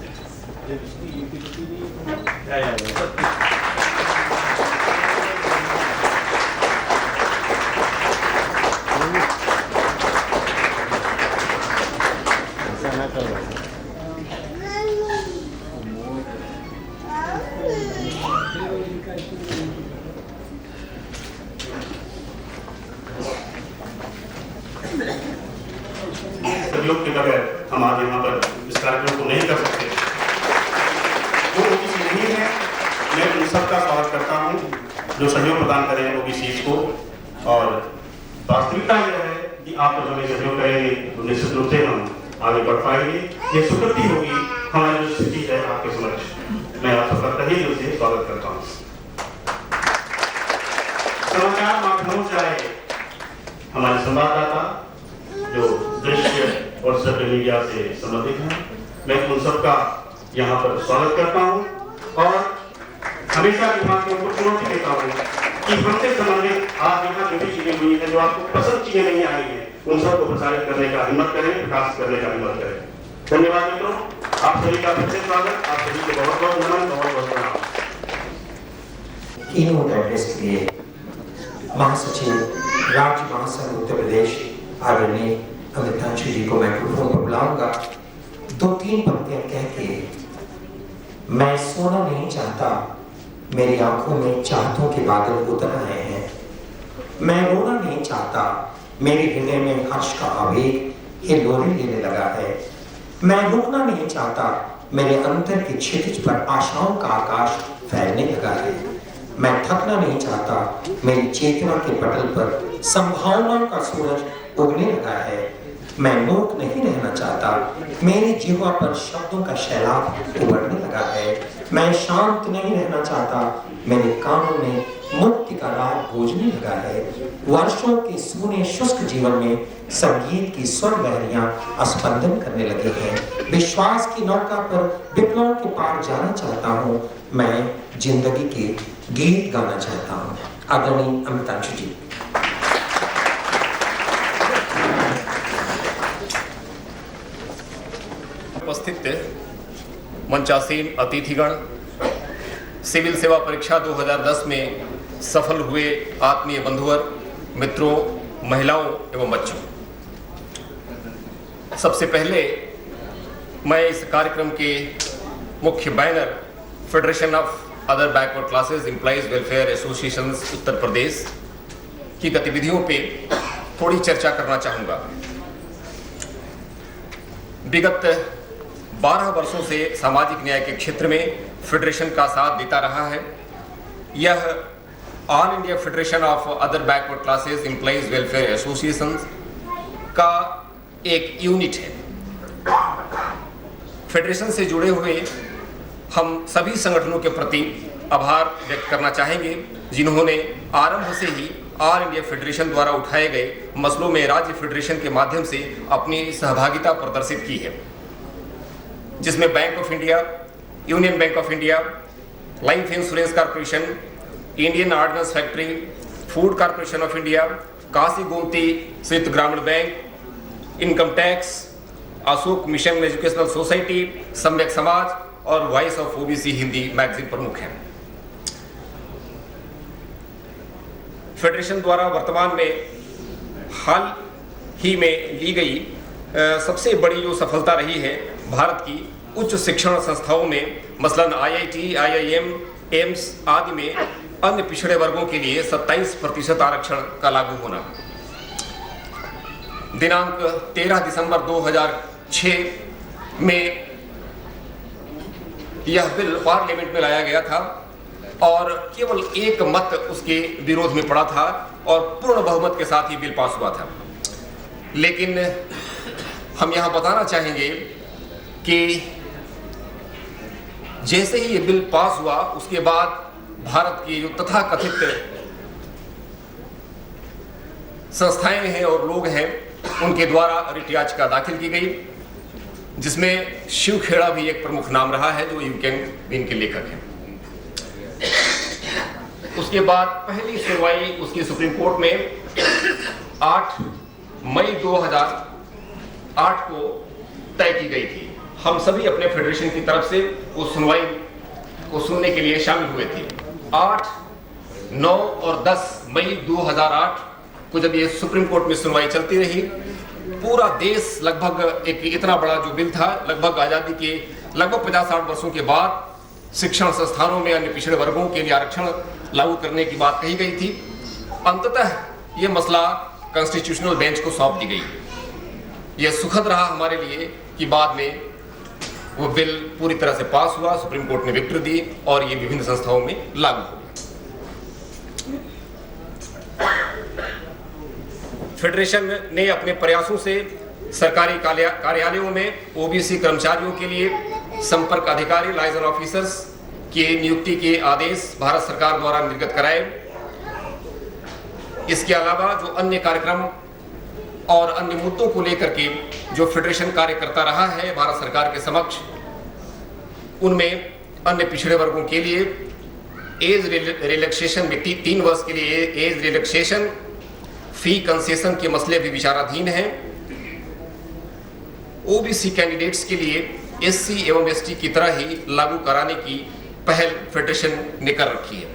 Speaker 3: सहयोग के बगैर हम आज यहाँ पर इस कार्यक्रम को नहीं कर सकते। जो ओबीसी नहीं है, मैं उन सबका स्वागत करता हूँ जो सहयोग प्रदान करें ओबीसी को। और वास्तविकता यह है कि आप जब हमें सहयोग करेंगे तो निश्चित रूप से हम आगे बढ़ पाएंगे। ये स्वीकृति होगी हमारी जो स्थिति है आपके समक्ष। मैं आप सबका तहे दिल से स्वागत करता हूँ। समाचार माध्यमों से आए हमारे संवाददाता जो दृश्य और सभ्य मीडिया से संबंधित हैं, मैं उन सबका यहाँ पर स्वागत करता हूँ और हमेशा विभाग को चुनौती देता हूँ कि हमसे संबंधित आज यहाँ जो भी चीजें हुई हैं, जो आपको पसंद चीजें नहीं आई हैं, उन सबको प्रसारित करने का हिम्मत करें, प्रकाशित करने का हिम्मत करें। धन्यवाद मित्रों, आप सभी का फिर से स्वागत, आप सभी को बहुत बहुत नमन, बहुत बहुत प्रणाम।
Speaker 4: कीनोट एड्रेस के लिए महासचिव राज्य महासंघ उत्तर प्रदेश आदरणीय अमितांशु जी को माइक्रोफोन पर बुलाऊंगा। 2-3 पंक्तियां कह के मैं सोना नहीं चाहता, मेरी आंखों में चाहतों के बादल उतर रहे हैं। मैं रोना नहीं चाहता, मेरे हृदय में हर्ष का आवेग हिलोरे लेने लगा है। मैं रुकना नहीं चाहता, मेरे अंतर के क्षितिज पर आशाओं का आकाश फैलने लगा है। मैं थकना नहीं चाहता, मेरी चेतना के पटल पर संभावनाओं का सूरज उगने लगा है। मैं मूक नहीं रहना चाहता, मेरी जिह्वा पर शब्दों का सैलाब उमड़ने लगा है। मैं शांत नहीं रहना चाहता, मेरे कानों में मुक्ति का राग गूंजने लगा है। वर्षों के सूने शुष्क जीवन में संगीत की स्वर लहरियां स्पंदन करने लगे हैं। विश्वास की नौका पर विप्लवों के पार जाना चाहता हूँ। मैं जिंदगी के गीत गाना चाहता हूँ। आदरणीय अमितांशु जी।
Speaker 2: उपस्थित मंचासीन अतिथिगण, सिविल सेवा परीक्षा 2010 में सफल हुए आत्मीय बंधुवर, मित्रों, महिलाओं एवं बच्चों, सबसे पहले मैं इस कार्यक्रम के मुख्य banner federation of other backward classes employees welfare associations Uttar Pradesh की गतिविधियों पे थोड़ी चर्चा करना चाहूँगा। विगत 12 वर्षों से सामाजिक न्याय के क्षेत्र में फेडरेशन का साथ देता रहा है। यह all India federation of other backward classes employees welfare associations का एक यूनिट है। फेडरेशन से जुड़े हुए हम सभी संगठनों के प्रति आभार व्यक्त करना चाहेंगे, जिन्होंने आरंभ से ही ऑल इंडिया फेडरेशन द्वारा उठाए गए मसलों में राज्य फेडरेशन के माध्यम से अपनी सहभागिता प्रदर्शित की है, जिसमें bank of India, union bank of India, life insurance corporation, Indian ordnance factory, food corporation of India, Kashi Gomti संयुक्त ग्रामीण bank, income tax, Ashok mission educational society, सम्यक समाज और voice of OBC Hindi magazine प्रमुख हैं। फेडरेशन द्वारा वर्तमान में हाल ही में ली गई सबसे बड़ी जो सफलता रही है, भारत की उच्च शिक्षण संस्थाओं में मसलन IIT, IIM, एम्स आदि में अन्य पिछड़े वर्गों के लिए 27% आरक्षण का लागू होना। दिनांक 13 दिसंबर 2006 में यह बिल पार्लियामेंट में लाया गया था और केवल एक मत उसके विरोध में पड़ा था और पूर्ण बहुमत के साथ ही बिल पास हुआ था। लेकिन हम यहाँ बताना चाहेंगे कि जैसे ही ये बिल पास हुआ, उसके बाद भारत की जो तथाकथित संस्थाएं हैं और लोग हैं, उनके द्वारा रिट याचिका दाखिल की गई, जिसमें शिव खेड़ा भी एक प्रमुख नाम रहा है, जो यू कैन विन के लेखक हैं। उसके बाद पहली सुनवाई उसकी सुप्रीम कोर्ट में 8 मई 2008 को तय की गई थी। हम सभी अपने फेडरेशन की तरफ से उस सुनवाई को सुनने के लिए शामिल हुए थे। 8, 9 और 10 मई 2008 को जब ये सुप्रीम कोर्ट में सुनवाई चलती रही, पूरा देश लगभग एक इतना बड़ा जो बिल था, लगभग आज़ादी के लगभग 50-60 वर्षों के बाद शिक्षण संस्थानों में अन्य पिछड़े वर्गों के लिए आरक्षण लागू करने की बात कही गई थी। अंततः ये मसला कॉन्स्टिट्यूशनल बेंच को सौंप दी गई। यह सुखद रहा हमारे लिए कि बाद में वो बिल पूरी तरह से पास हुआ, सुप्रीम कोर्ट ने विक्ट्री दी और ये विभिन्न संस्थाओं में लागू हो गया। फेडरेशन ने अपने प्रयासों से सरकारी कार्यालयों में ओबीसी कर्मचारियों के लिए संपर्क अधिकारी लाइजन ऑफिसर्स की नियुक्ति के आदेश भारत सरकार द्वारा निर्गत कराए। इसके अलावा जो अन्य कार्यक्रम और अन्य मुद्दों को लेकर के जो फेडरेशन कार्य करता रहा है भारत सरकार के समक्ष, उनमें अन्य पिछड़े वर्गों के लिए एज रिलैक्सेशन में 3 वर्ष के लिए एज रिलैक्सेशन, फी कंसेशन के मसले भी विचाराधीन हैं। ओबीसी कैंडिडेट्स के लिए एससी एवं एसटी की तरह ही लागू कराने की पहल फेडरेशन ने कर रखी है।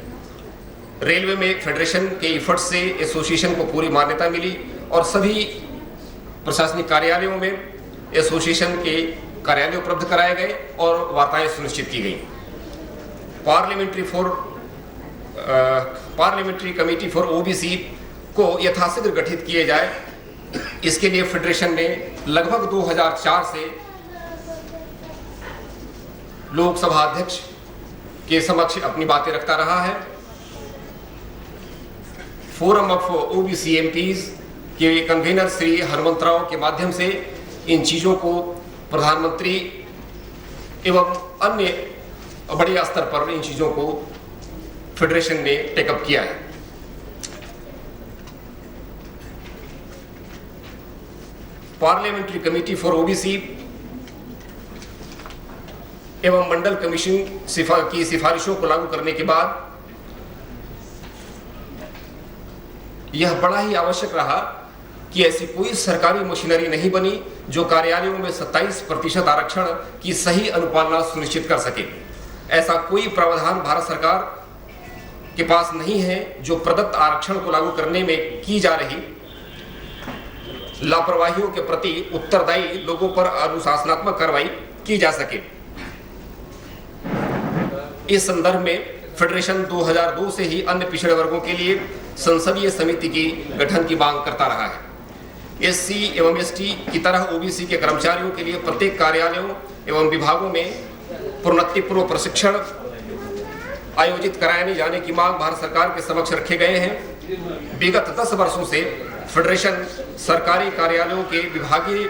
Speaker 2: रेलवे में फेडरेशन के एफर्ट से एसोसिएशन को पूरी मान्यता मिली और सभी प्रशासनिक कार्यालयों में एसोसिएशन के कार्यालय उपलब्ध कराए गए और वार्ताएं सुनिश्चित की गई। पार्लियामेंट्री कमेटी फॉर ओबीसी को यथाशीघ्र गठित किए जाए, इसके लिए फेडरेशन ने लगभग 2004 से लोकसभा अध्यक्ष के समक्ष अपनी बातें रखता रहा है। फोरम ऑफ ओबीसी एमपीज के कन्वीनर श्री हनुमंतराव के माध्यम से इन चीजों को प्रधानमंत्री एवं अन्य बड़े स्तर पर इन चीजों को फेडरेशन ने टेकअप किया है। पार्लियामेंट्री कमेटी फॉर ओबीसी एवं मंडल कमीशन की सिफारिशों को लागू करने के बाद यह बड़ा ही आवश्यक रहा कि ऐसी कोई सरकारी मशीनरी नहीं बनी जो कार्यालयों में 27% आरक्षण की सही अनुपालना सुनिश्चित कर सके। ऐसा कोई प्रावधान भारत सरकार के पास नहीं है जो प्रदत्त आरक्षण को लागू करने में की जा रही लापरवाहियों के प्रति उत्तरदायी लोगों पर अनुशासनात्मक कार्रवाई की जा सके। इस संदर्भ में फेडरेशन 2002 से ही अन्य पिछड़े वर्गों के लिए संसदीय समिति की गठन की मांग करता रहा है। एससी एवं एसटी की तरह ओबीसी के कर्मचारियों के लिए प्रत्येक कार्यालयों एवं विभागों में प्रोन्नति पूर्व प्रशिक्षण आयोजित कराने जाने की मांग भारत सरकार के समक्ष रखे गए हैं। विगत 10 वर्षों से फेडरेशन सरकारी कार्यालयों के विभागीय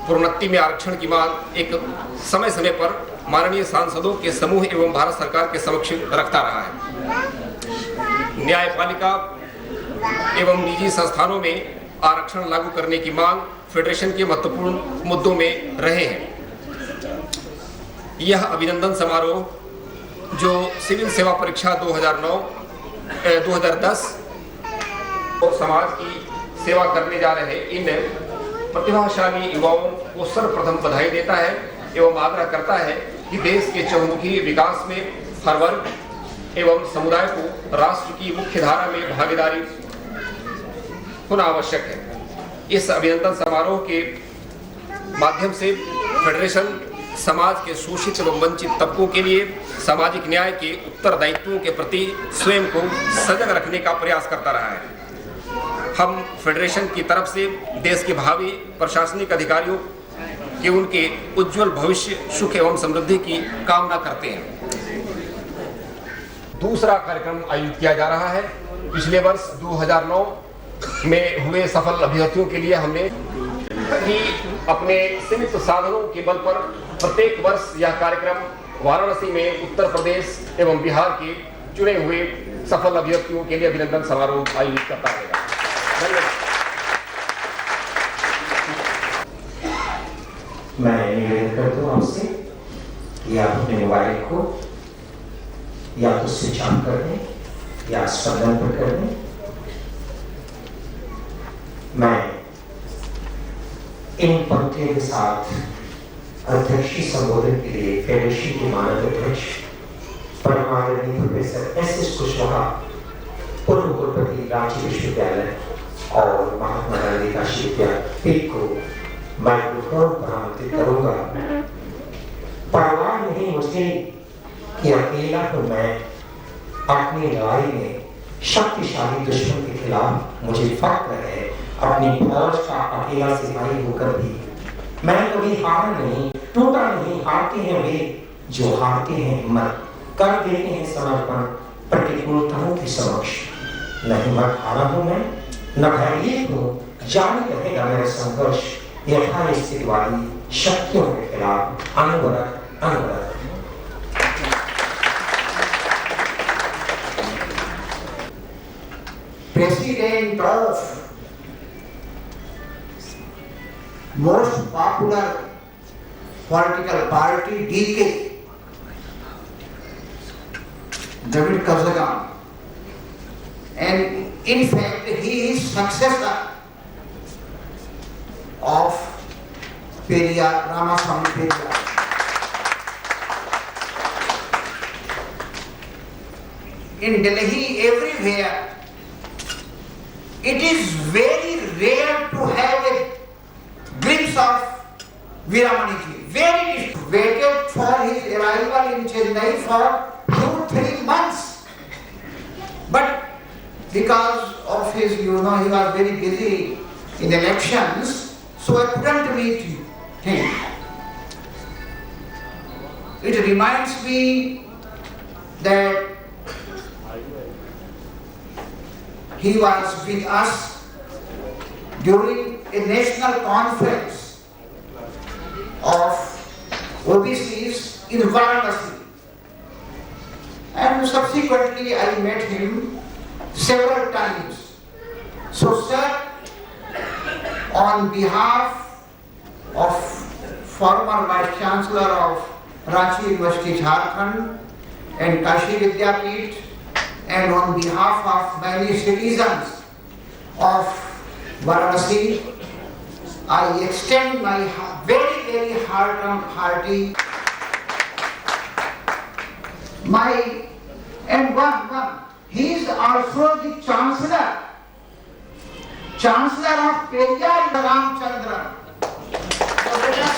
Speaker 2: प्रोन्नति में आरक्षण की मांग एक समय समय पर माननीय सांसदों के समूह एवं भारत सरकार के समक्ष रखता रहा है। न्यायपालिका एवं निजी संस्थानों में आरक्षण लागू करने की मांग फेडरेशन के महत्वपूर्ण मुद्दों में रहे हैं। यह अभिनंदन समारोह जो सिविल सेवा परीक्षा 2010 और समाज की सेवा करने जा रहे इन प्रतिभाशाली युवाओं को सर्वप्रथम बधाई देता है एवं आग्रह करता है कि देश के चहुमुखी विकास में हर वर्ग एवं समुदाय को राष्ट्र की मुख्य धारा में भागीदारी होना आवश्यक है। इस अभिनंदन समारोह के माध्यम से फेडरेशन समाज के शोषित एवं वंचित तबकों के लिए सामाजिक न्याय के उत्तरदायित्वों के प्रति स्वयं को सजग रखने का प्रयास करता रहा है। हम फेडरेशन की तरफ से देश के भावी प्रशासनिक अधिकारियों के उनके उज्जवल भविष्य, सुख एवं समृद्धि की कामना करते हैं। दूसरा कार्यक्रम आयोजित किया जा रहा है। पिछले वर्ष 2009 में हुए सफल अभ्यर्थियों के लिए हमने कि अपने सीमित साधनों के बल पर प्रत्येक वर्ष यह कार्यक्रम वाराणसी में उत्तर प्रदेश एवं बिहार के चुने हुए सफल अभ्यर्थियों के लिए अभिनंदन समारोह आयोजित करता रहेगा। धन्यवाद।
Speaker 4: मैं निवेदन करता हूँ आपसे कि आप अपने मोबाइल को या तो स्विच ऑन कर दें या स्पंदन पर कर दें। मैं इन पंक्तियों के साथ अध्यक्षीय संबोधन के लिए फेडरेशन के मानद अध्यक्ष परमादरणीय प्रोफेसर एस कुशवाहा, पूर्व कुलपति रांची विश्वविद्यालय और महात्मा गांधी काशी विद्यापीठ को माइक्रोफोन पर आमंत्रित करूंगा। परवाह नहीं मुझे कि अकेला तो मैं अपनी लड़ाई में शक्तिशाली दुश्मन के खिलाफ मुझे फख्र है। अपनी फौज का अकेला सिपाही होकर भी मैं कभी हार नहीं, टूटा नहीं। हारते हैं वे जो हारते हैं हिम्मत, कर देते हैं समर्पण प्रतिकूलताओं के समक्ष। न हिम्मत हारा हूं मैं, न भयभीत हूं। जारी रहेगा मेरा संघर्ष यथास्थिति वाली शक्तियों के खिलाफ अनवरत अनवरत।
Speaker 6: President of most popular political party DK, David Kazagan, and in fact he is successor of Periyar, Ramaswamy Periyar. In Delhi, everywhere, it is very rare to have a glimpse of Veeramaniji. Very waited for his arrival in Chennai for 2-3 months. But because of his, he was very busy in elections, so I couldn't meet him. It reminds me that he was with us during a national conference of OBCs in Varanasi, and subsequently I met him several times. So sir, on behalf of former Vice Chancellor of Ranchi University, Jharkhand and Kashi Vidyapeeth, and on behalf of many citizens of Varanasi, I extend my very, very hearty he is also the Chancellor of Periyar, Ramchandran. So let us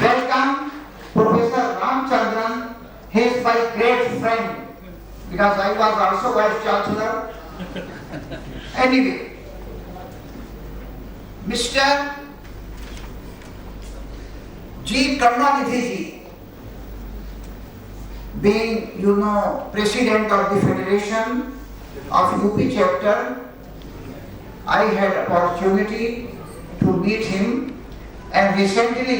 Speaker 6: welcome Professor Ramchandran. He is my great friend, because I was also Vice Chancellor. Anyway, Mr. G. Karunanidhi ji, being, President of the Federation of UP chapter, I had opportunity to meet him, and recently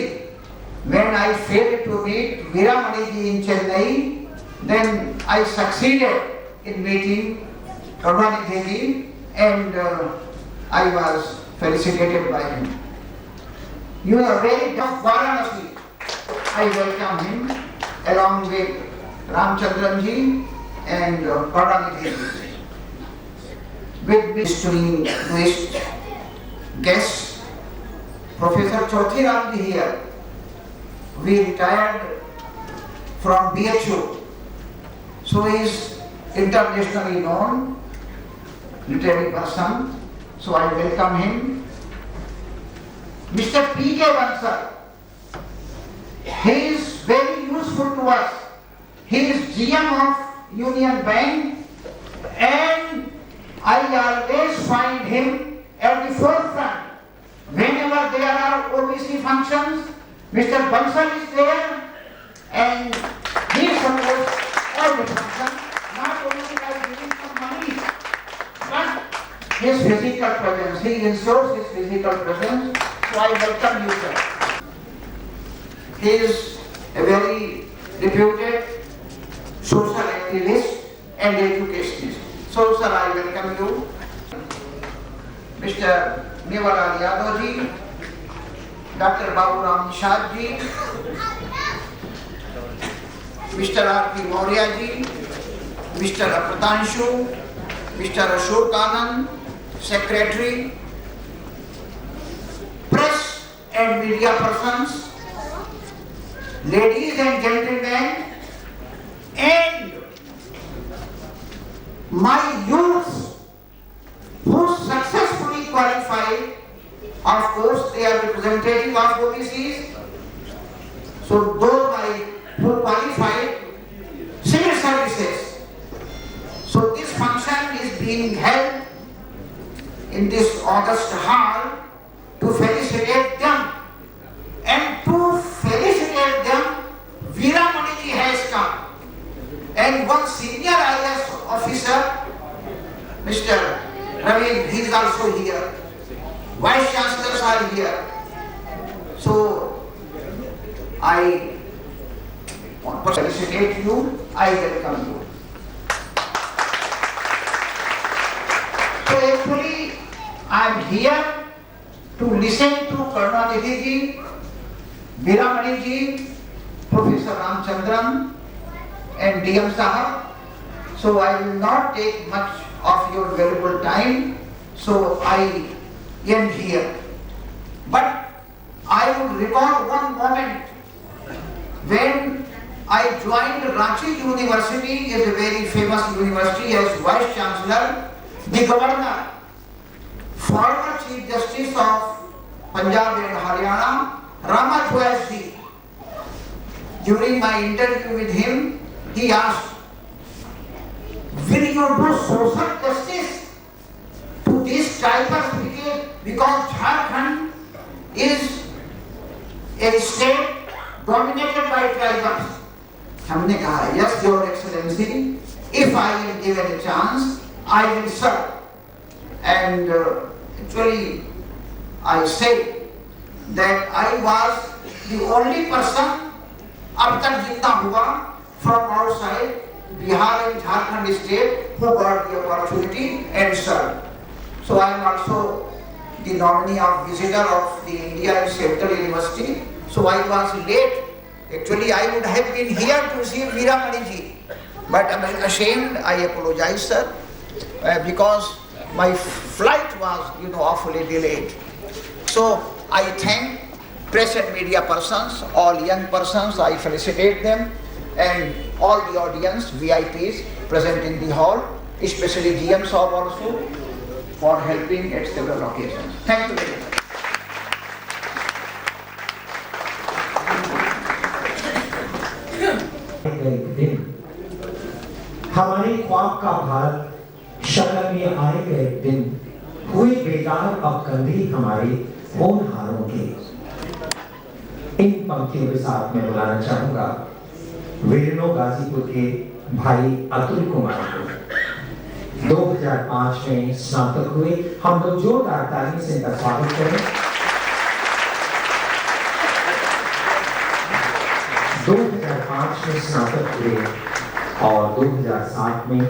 Speaker 6: when I failed to meet Veeramaniji in Chennai, then I succeeded in meeting Karunanidhi, and I was felicitated by him. Very tough Varanasi. I welcome him along with Ramchandran ji and Karunanidhi ji. With distinguished guests, Professor Chothi Ram ji here. We retired from BHU, so he is internationally known literary person, so I welcome him. Mr. P.K. Bansal, he is very useful to us. He is GM of Union Bank, and I always find him at the forefront. Whenever there are OBC functions, Mr. Bansal is there, and he supports all the functions, not only by giving some money, but his physical presence. He ensures his physical presence, so I welcome you, sir. He is a very reputed social activist and educationist. So, sir, I welcome you. Mr. Mevalal Yadav ji, Dr. Babu Ram Nishad ji, Mr. R.P. Maurya ji, Mr. Apratanshu, Mr. Ashok Anand, Secretary, press and media persons, ladies and gentlemen, and my youths who successfully qualified, of course they are representative of OBCs, so those who qualified civil services. So this function is being held in this August hall to felicitate them. And to felicitate them, Veeramani ji has come. And one senior IAS officer, Mr. Ravin, he is also here. Vice Chancellors are here. So, I want to felicitate you. I welcome you. So actually, I am here to listen to Karunanidhi ji, Veeramani ji, Professor Ramchandran and DM Sahab. So I will not take much of your valuable time. So I end here. But I would recall one moment when I joined Ranchi University, is a very famous university, as Vice Chancellor. The Governor, former Chief Justice of Punjab and Haryana, Rama Joyce ji, during my interview with him, he asked, will you do social justice to these tribals because Jharkhand is a state dominated by tribals? हमने कहा, yes, Your Excellency, if I am given a chance, I will serve. And actually, I say that I was the only person अब तक जिंदा हुआ from outside Bihar and Jharkhand state who got the opportunity and served. So I am also the nominee of visitor of the India Central University. So I was late. Actually, I would have been here to see Veeramani ji, but I am ashamed. I apologize, sir, because my flight was, awfully delayed. So I thank press and media persons, all young persons. I felicitate them, and all the audience, VIPs present in the hall, especially GM Saab also, for helping at several occasions. Thank you very much.
Speaker 4: हमारे ख्वाब का भारत शक्ल में आएगा एक दिन, हुए बेदार अब कंधे हमारे होनहारों के। इन पंक्तियों के साथ मैं बुलाना चाहूंगा वीरनो गाजीपुर के भाई अतुल कुमार को। 2005 में स्नातक हुए। हम लोग जोरदार ताली से इनका स्वागत करें। 2005 में स्नातक हुए और 2007 में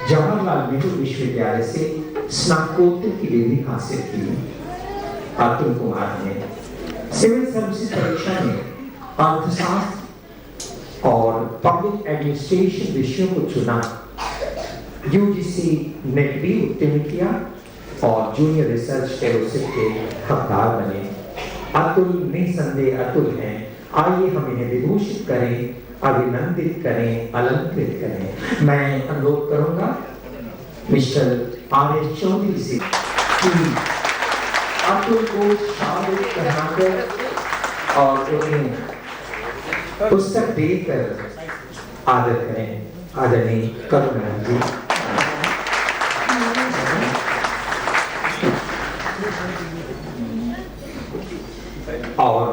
Speaker 4: जवाहरलाल नेहरू विश्वविद्यालय से स्नातकोत्तर की डिग्री हासिल की। अतुल कुमार ने सिविल सर्विसेज परीक्षा में अर्थशास्त्र और पब्लिक एडमिनिस्ट्रेशन विषयों को चुना। यूजीसी नेट भी उत्तीर्ण किया और जूनियर रिसर्च फेलोशिप के हकदार बने। अतुल निसंदेह अतुल हैं। आइए हम इन्हें विभूषित करें, अभिनंदित करें, अलंकृत करें। मैं अनुरोध करूंगा मिस्टर आर.एस. चौधरी से कि अतुल को शामिल कराकर और उन्हें पुस्तक देकर आदर करें। आदरणीय करुणा जी। और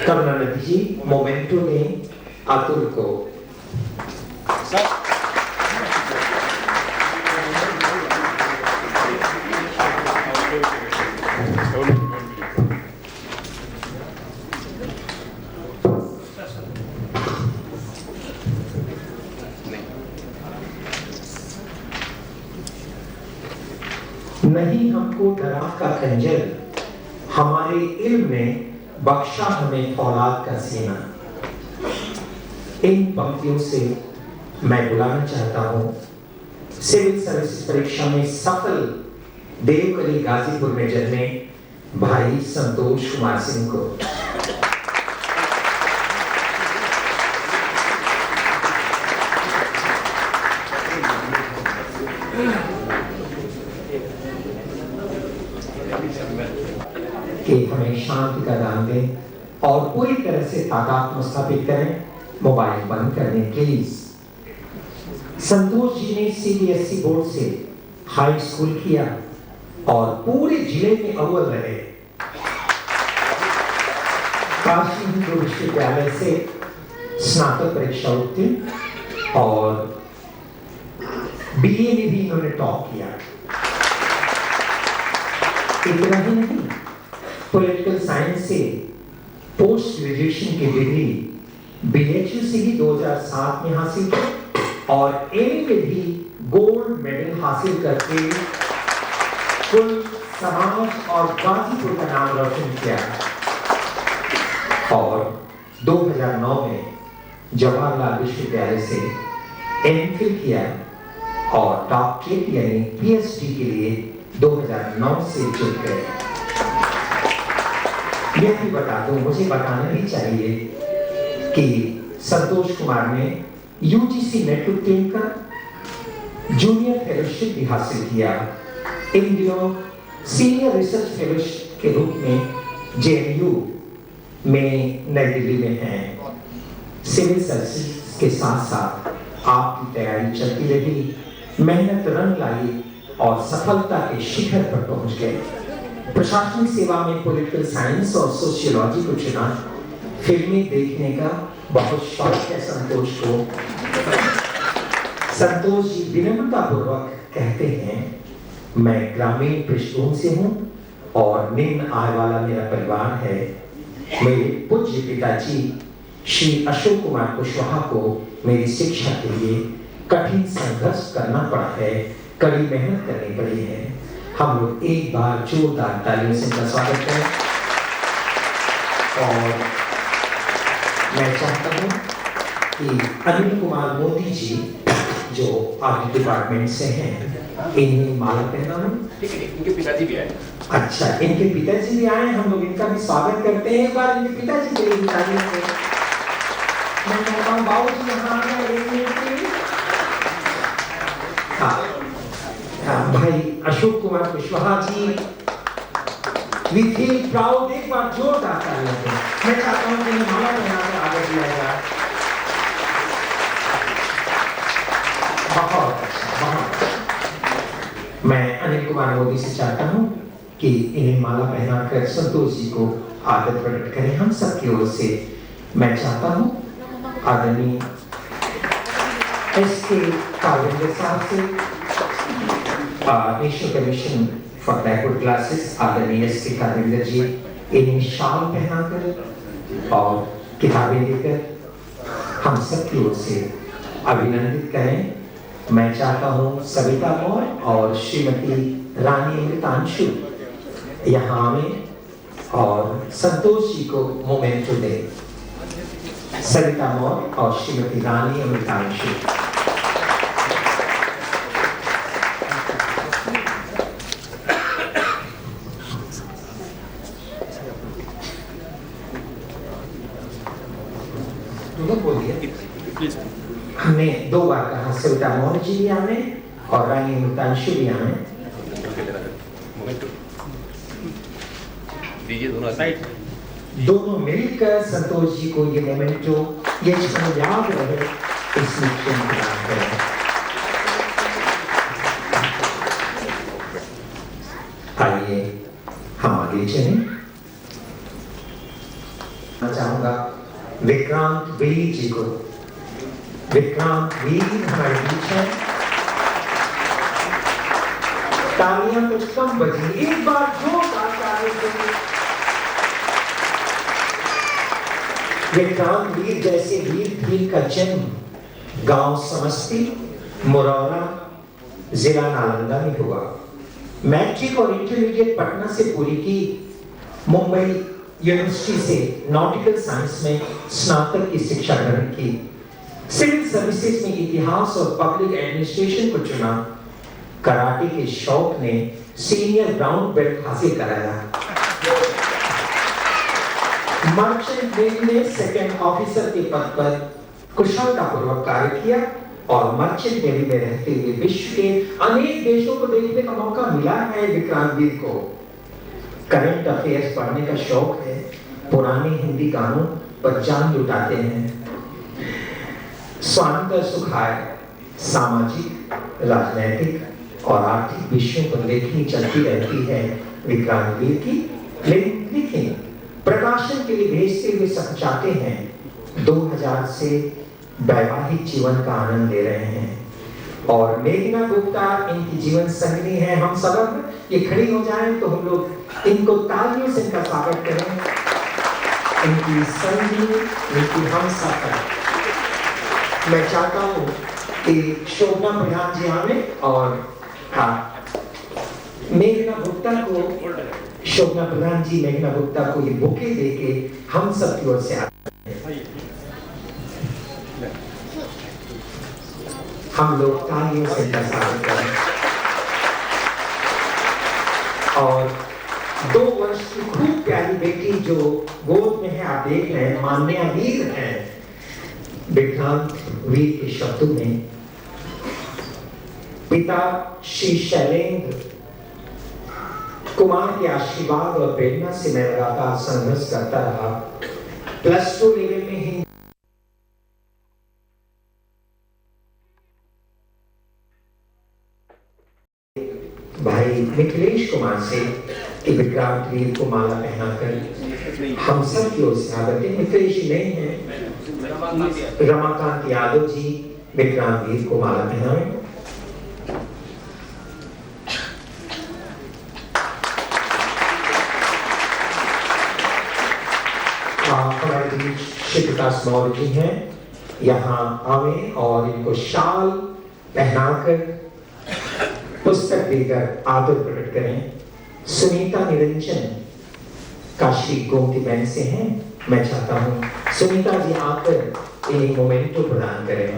Speaker 4: करुणानिधि जी मोमेंटो में अतुल को नहीं हमको डरा का खंजर, हमारे इल्म ने बख्शा हमें फौलाद का सीना। इन पंक्तियों से मैं बुलाना चाहता हूँ सिविल सर्विस परीक्षा में सफल देवकली गाजीपुर में जन्मे भाई संतोष कुमार सिंह को। कि हमें शांति का दान दें और पूरी तरह से तादाद स्थापित करें। मोबाइल बंद करने प्लीज। संतोष जी ने CBSE बोर्ड से हाई स्कूल किया और पूरे जिले में अव्वल रहे। काशी हिंदू विश्वविद्यालय से स्नातक परीक्षा उत्तीर्ण और BA में भी इन्होंने टॉप किया। इतना ही नहीं, पॉलिटिकल साइंस से पोस्ट ग्रेजुएशन की डिग्री BHU से ही 2007 में हासिल की और MA में भी गोल्ड मेडल हासिल करके कुल समाज और गाजीपुर का नाम रोशन किया। और 2009 में जवाहरलाल विश्वविद्यालय से MPhil किया और डॉक्टरेट यानी PhD के लिए 2009 से जुड़ गए। यह भी बता दूं, मुझे बताना भी चाहिए कि संतोष कुमार ने UGC नेट उत्तीर्ण कर जूनियर फेलोशिप भी हासिल किया। इन दिनों सीनियर रिसर्च फेलोशिप के रूप में JNU में नई दिल्ली में हैं। सिविल सर्विसेज के साथ साथ आपकी तैयारी चलती रही, मेहनत रंग लाई और सफलता के शिखर पर पहुंच गए। प्रशासनिक सेवा में पॉलिटिकल साइंस और सोशियोलॉजी को चुना। फिल्में देखने का बहुत शौक है संतोष को। संतोष जी विनम्रतापूर्वक कहते हैं, मैं ग्रामीण पृष्ठभूमि से हूँ और निम्न आय वाला मेरा परिवार है। मेरे पूज्य पिताजी श्री अशोक कुमार कुशवाहा को मेरी शिक्षा के लिए कठिन संघर्ष करना पड़ा है, कड़ी मेहनत करनी पड़ी है। हम लोग एक बार जोरदार तालियों से इनका स्वागत करें। और मैं चाहता हूँ कि अनिल कुमार मोदी जी जो आर्ट डिपार्टमेंट से हैं, इन्हें माला पहनाऊं।
Speaker 2: इनके पिताजी भी आए।
Speaker 4: अच्छा, इनके पिताजी भी आए, हम लोग इनका भी स्वागत करते हैं। एक बार इनके पिताजी के लिए तालियां दें। मैं कहता हूँ बाबू जी यहाँ आ गए। हाँ, भाई Ashok Kumar Kushwaha ji, we feel proud। एक बार जोरदार तालियां दें। मैं चाहता हूँ कि इन्हें माला पहना कर आगे दिया जाए। बहुत अच्छा, बहुत। मैं अनिल कुमार मोदी से चाहता हूँ कि इन्हें माला पहनाकर संतोष जी को आदर प्रकट करें हम सबकी ओर से। मैं चाहता हूँ आदरणीय SK कावेंद्र साहब से, national commission for backward classes, आदरणीय SK कावेंद्र जी इन्हें शाल पहनाकर और किताबें देकर हम सबकी ओर से अभिनंदित करें। मैं चाहता हूँ सविता मौर्य और श्रीमती रानी अमृतांशु यहाँ आवें और संतोष जी को मोमेंटो दें। सविता मौर्य और श्रीमती रानी अमृतांशु। हमने 2 बार कहा सविता मौर्य जी भी आने और रानी अमृतांशु भी आने। दोनों मिलकर संतोष जी को ये मोमेंटो, ये क्षण याद रहे, इसलिए क्षण प्रदान करें। आइए हम आगे चलें। मैं चाहूंगा विक्रांत वीर जी को। विक्रांत वीर हमारे बीच है। तालियां कुछ कम बजी, एक बार जोरदार तालियां। विक्रांत वीर जैसे वीर का जन्म गांव समस्ती मुरौना जिला नालंदा में हुआ। मैट्रिक और इंटरमीडिएट पटना से पूरी की। मुंबई यूनिवर्सिटी से नॉटिकल साइंस में स्नातक की शिक्षा ग्रहण की। सिविल सर्विसेज में इतिहास और पब्लिक एडमिनिस्ट्रेशन को चुना। कराटे के शौक ने सीनियर ब्राउन बेल्ट हासिल कराया। मर्चेंट नेवी में सेकंड ऑफिसर के पद पर कुशलतापूर्वक कार्य किया। और मर्चेंट नेवी में रहते हुए विश्व के अनेक देशों को देखने का मौका मिला है विक्रांतवीर को। करंट अफेयर्स पढ़ने का शौक है, पुराने हिंदी गानों पर जान लुटाते हैं। स्वांतर सुखाय सामाजिक, राजनैतिक और आर्थिक विषयों पर लेखनी चलती रहती है विक्रांतवीर की। लेकिन प्रकाशन के लिए भेजते हुए सचाते हैं 2000 से वैवाहिक जीवन का आनंद ले रहे हैं। और मेघना गुप्ता इनकी जीवन संगिनी है। हम सब ये खड़ी हो जाएं तो हम लोग इनको तालियों से इनका स्वागत करें। इनकी संगिनी, इनकी हम सफर। मैं चाहता हूँ कि शोभना प्रधान जी आवे और मेघना गुप्ता को, शोभना प्रधान जी मेघना गुप्ता को ये बुके देके हम सब की ओर से आते हैं। हम लोग तालियों से स्वागत करें। और 2 वर्ष की खूब प्यारी बेटी जो गोद में है, आप देख रहे हैं, मान्या वीर है। विक्रांतवीर के शब्दों में पिता श्री शैलेंद्र कुमार के आशीर्वाद और प्रेरणा से मैं लगातार संघर्ष करता रहा। +2 लेवल में ही भाई मिथिलेश कुमार से कि विक्रांतवीर को माला पहनाकर हम सब की ओर से स्वागत है। मिथिलेश नहीं है, रमाकांत यादव जी विक्रांतवीर को माला पहनाएं। श्री प्रकाश मौर्य जी हैं, यहाँ आवे और इनको शाल पहनाकर पुस्तक देकर आदर प्रकट करें। सुनीता निरंजन काशी गोमती बैंक से हैं। मैं चाहता हूँ सुनीता जी आकर इन्हें मोमेंटो प्रदान करें।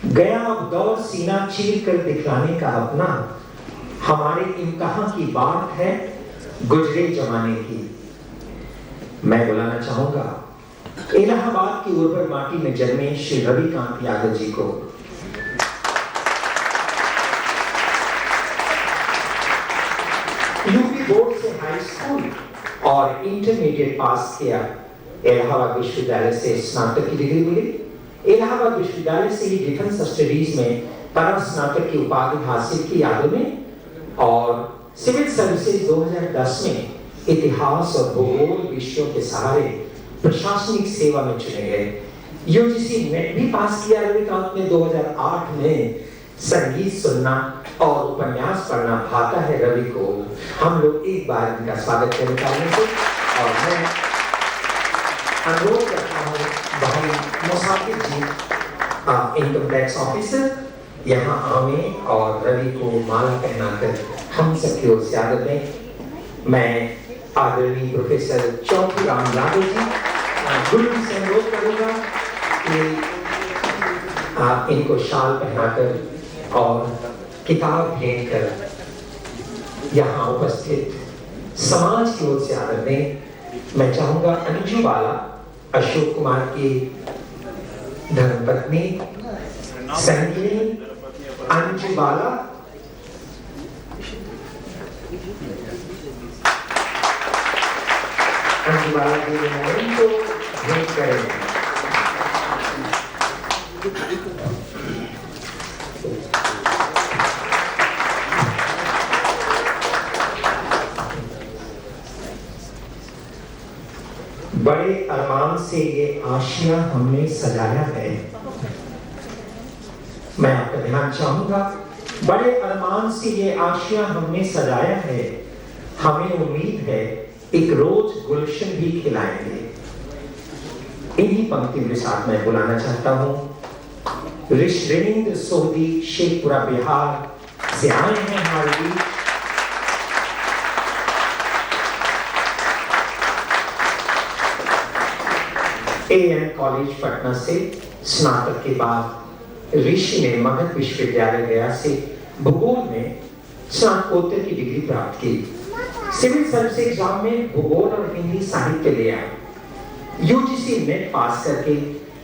Speaker 4: गया अब दौर सीना चीर कर दिखलाने का अपना, हमारे इम्तिहान की बात है गुजरे जमाने की। मैं बुलाना चाहूंगा इलाहाबाद की उर्वर माटी में जन्मे श्री रविकांत यादव जी को। यूपी बोर्ड से हाई स्कूल और इंटरमीडिएट पास किया। इलाहाबाद विश्वविद्यालय से स्नातक की डिग्री मिली। इलाहाबाद विश्वविद्यालय से ही डिफेंस स्टडीज में परम स्नातक की उपाधि हासिल की यादव ने और सिविल सर्विसेज 2010 में इतिहास और भूगोल विषयों के सहारे प्रशासनिक सेवा में चुने गए। यूजीसी नेट भी पास किया रविकांत ने। 2008 में संगीत सुनना और उपन्यास पढ़ना भाता है रवि को। हम लोग एक बार इनका स्वागत करने से और मैं अनुरोध करता हूँ भाई मुसाफिर जी इनकम टैक्स ऑफिसर यहाँ आवे और रवि को माला पहनाकर हम सबकी ओर से आदर दें। मैं आदरणीय प्रोफेसर चौधरी राम यादव जी गुरु से अनुरोध करूंगा कि आप इनको शाल पहनाकर और किताब भेंट कर यहाँ उपस्थित समाज की ओर से आदर दें। मैं चाहूंगा अंजू बाला अशोक कुमार की धर्मपत्नी संगिनी अंजू बाला के मोमेंट को भेंट करें। बड़े अरमान से ये आशिया हमने सजाया है। मैं आपका ध्यान चाहूंगा। बड़े अरमान से ये आशिया हमने सजाया है, हमें उम्मीद है एक रोज गुलशन भी खिलाएंगे। इन्हीं पंक्तियों के साथ मैं बुलाना चाहता हूं ऋषरेंद्र सोहदी शेखपुरा बिहार से आए हैं हमारे बीच। एएन कॉलेज पटना से स्नातक के बाद ऋषि ने मगध विश्वविद्यालय गया से भूगोल में स्नातकोत्तर की डिग्री प्राप्त की। सिविल सर्विस एग्जाम में भूगोल और हिंदी साहित्य ले आए। यूजीसी नेट पास करके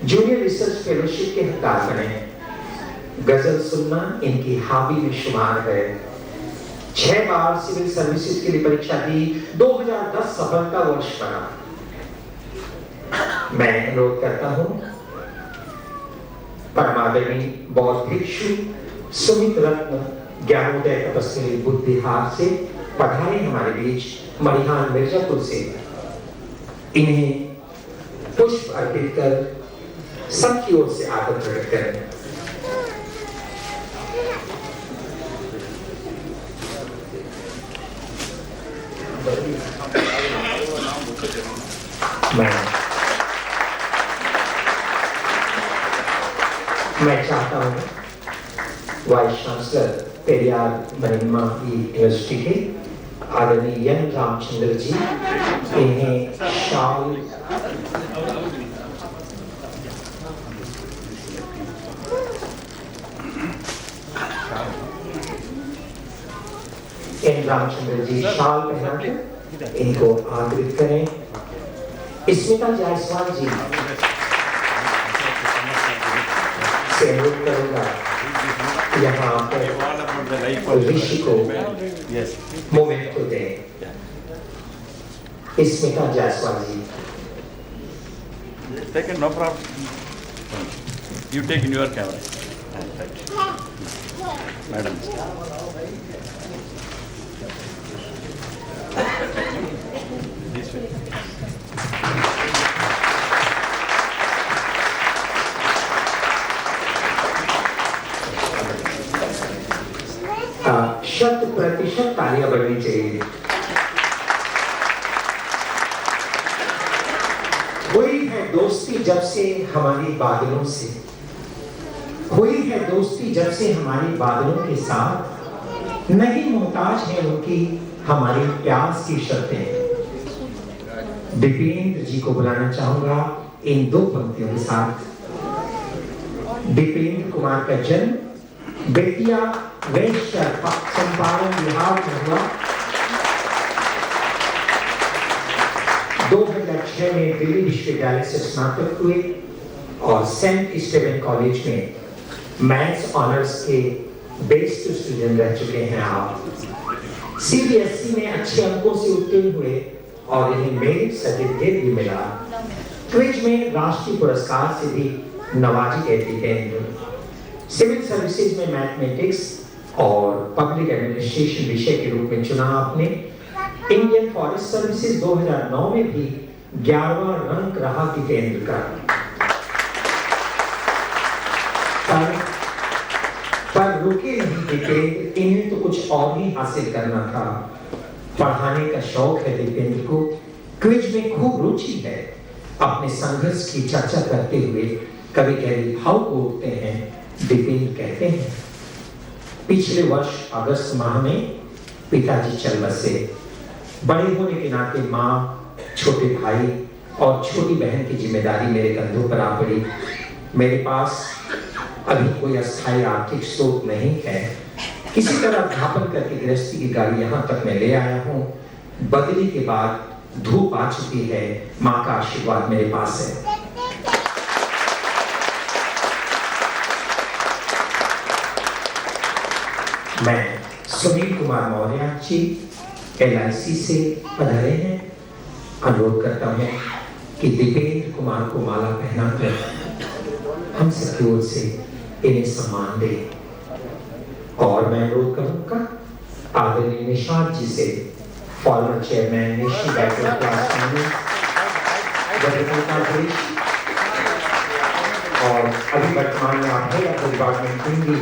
Speaker 4: जूनियर रिसर्च फेलोशिप के हकदार बने। गजल सुनना इनकी हॉबी में शुमार है। 6 बार सिविल सर्विसेज के लिए परीक्षा दी। 2010 सफलता वर्ष बना। मैं अनुरोध करता हूं परमादरणीय बौद्ध भिक्षु सुमित रत्न ज्ञानोदय तपस्वी बुद्धिहार से पधारे हमारे बीच मणिहान मिर्जापुर से। इन्हें पुष्प अर्पित कर सबकी ओर से आदर प्रकट करें। मैं चाहता हूं वाइस चांसलर पेरियार मनिम्मा यूनिवर्सिटी के आदरणीय एन रामचंद्र जी इन्हें शाल पहनाकर इनको आदरित करें। स्मिता जायसवाल जी से अनुरोध करूंगा यहाँ पर ऋषि को मोमेंट को दें। स्मिता जायसवाल जी।
Speaker 5: Take it, no problem. You take in your camera. Madam. This way.
Speaker 4: शत प्रतिशत तालियां बढ़नी चाहिए। हुई है दोस्ती जब से हमारी बादलों से, हुई है दोस्ती जब से हमारी बादलों के साथ, नहीं मोहताज है उनकी हमारी प्यास की शर्तें। दीपेंद्र जी को बुलाना चाहूंगा इन 2 पंक्तियों के साथ। दीपेंद्र कुमार का जन्म बेतिया वेस्ट चंपारण बिहार में हुआ। 2006 में दिल्ली विश्वविद्यालय से स्नातक हुए और सेंट स्टीफन कॉलेज में मैथ्स ऑनर्स के बेस्ट स्टूडेंट रह चुके हैं आप। सीबीएसई में अच्छे अंकों से उत्तीर्ण हुए और इन्हें मेरिट सर्टिफिकेट भी मिला। क्विज में राष्ट्रीय पुरस्कार से भी नवाजी गए दीपेंद्र। सिविल सर्विसेज में मैथमेटिक्स और पब्लिक एडमिनिस्ट्रेशन विषय के रूप में चुना आपने। इंडियन फॉरेस्ट सर्विसेज 2009 में भी 11वां रैंक रहा दीपेंद्र का। पर रुके नहीं दीपेंद्र, इन्हें तो कुछ और ही हासिल करना था। पढ़ाने का शौक है दीपेंद्र को, क्विज में खूब रुचि है। अपने संघर्ष की चर्चा करते हुए कभी कभी भाव को उठते हैं। दीपेंद्र कहते हैं, पिछले वर्ष अगस्त माह में पिताजी चल बसे। बड़े होने के नाते माँ, छोटे भाई और छोटी बहन की जिम्मेदारी मेरे कंधों पर आ पड़ी। मेरे पास अभी कोई अस्थायी आर्थिक स्रोत नहीं है। किसी तरह अध्यापन करके गृहस्थी की गाड़ी यहाँ तक मैं ले आया हूँ। बदली के बाद धूप आ चुकी है। माँ का आशीर्वाद मेरे पास है। मैं सुनील कुमार मौर्य जी LIC से पधारे हैं। अनुरोध करता हूँ कि दीपेंद्र कुमार को माला पहनाकर हम सबकी ओर से इन्हें सम्मान दें। और मैं अनुरोध करूंगा आदरणीय निशांत जी से, former chairman national backward class और अभी वर्तमान में आप डिपार्टमेंट हिंदी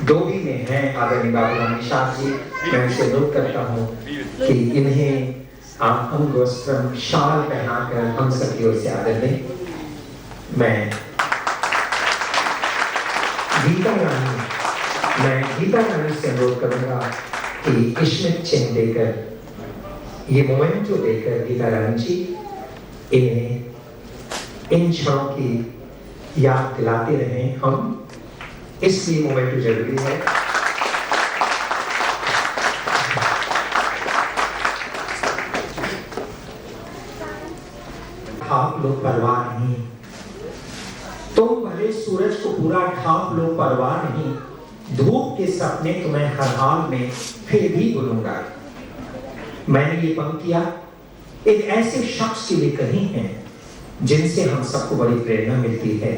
Speaker 4: 2 में हैं आदरणीय बाबूराम निशांत जी। मैं उनसे अनुरोध करता हूँ कि इन्हें आप अंग वस्त्रम शाल पहनाकर हम सबकी ओर से आदर दें। मैं गीता रानी से अनुरोध करूंगा कि स्मृति चिन्ह देकर, ये मोमेंटो देकर गीता रानी जी इन्हें इन क्षणों की याद दिलाते रहें हम, इसलिए मोमेंट जरूरी है। ढाप लो परवाह नहीं, तुम भले सूरज को पूरा ढाप लो परवाह नहीं, धूप के सपने तुम्हें हर हाल में फिर भी बुलूंगा। मैंने ये पंक्तियां एक ऐसे शख्स के लिए कही हैं जिनसे हम सबको बड़ी प्रेरणा मिलती है,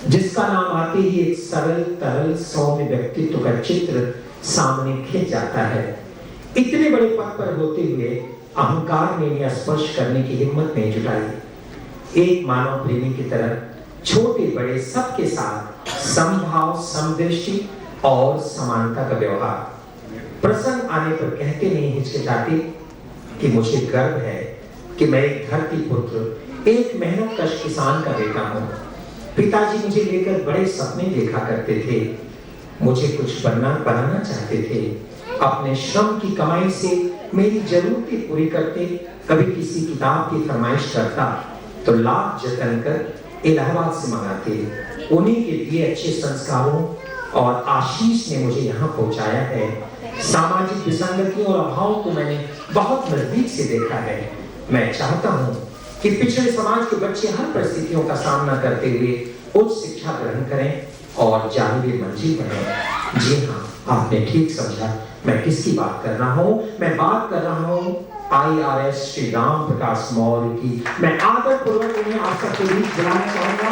Speaker 4: जिसका नाम आते ही एक सरल तरल सौम्य व्यक्तित्व का चित्र सामने खिंच जाता है। इतने बड़े पद पर होते हुए अहंकार ने इन्हें स्पर्श करने की हिम्मत नहीं जुटाई। एक मानव प्रेमी की तरह छोटे बड़े सबके साथ समभाव, समदृष्टि और समानता का व्यवहार। प्रसंग आने पर कहते नहीं हिचकिचाते कि मुझे गर्व है कि मैं एक धरती पुत्र, एक मेहनतकश किसान का बेटा हूँ। पिताजी मुझे लेकर बड़े सपने देखा करते थे, मुझे कुछ बनाना चाहते थे। अपने श्रम की कमाई से मेरी जरूरतें पूरी करते। कभी किसी किताब की फरमाइश करता तो लाख जतन कर इलाहाबाद से मंगाते। उन्हीं के दिए अच्छे संस्कारों और आशीष ने मुझे यहाँ पहुँचाया है। सामाजिक विसंगतियों और अभावों को मैंने बहुत नजदीक से देखा है। मैं चाहता हूँ कि पिछड़े समाज के बच्चे हर परिस्थितियों का सामना करते हुए उच्च शिक्षा ग्रहण करें और जानिबे मंजिल बने। जी हाँ, आपने ठीक समझा मैं किसकी बात कर रहा हूँ। मैं बात कर रहा हूँ IRS श्री राम प्रकाश मौर्य की। मैं आदरपूर्वक उन्हें आप सबके बीच बुलाना चाहूंगा।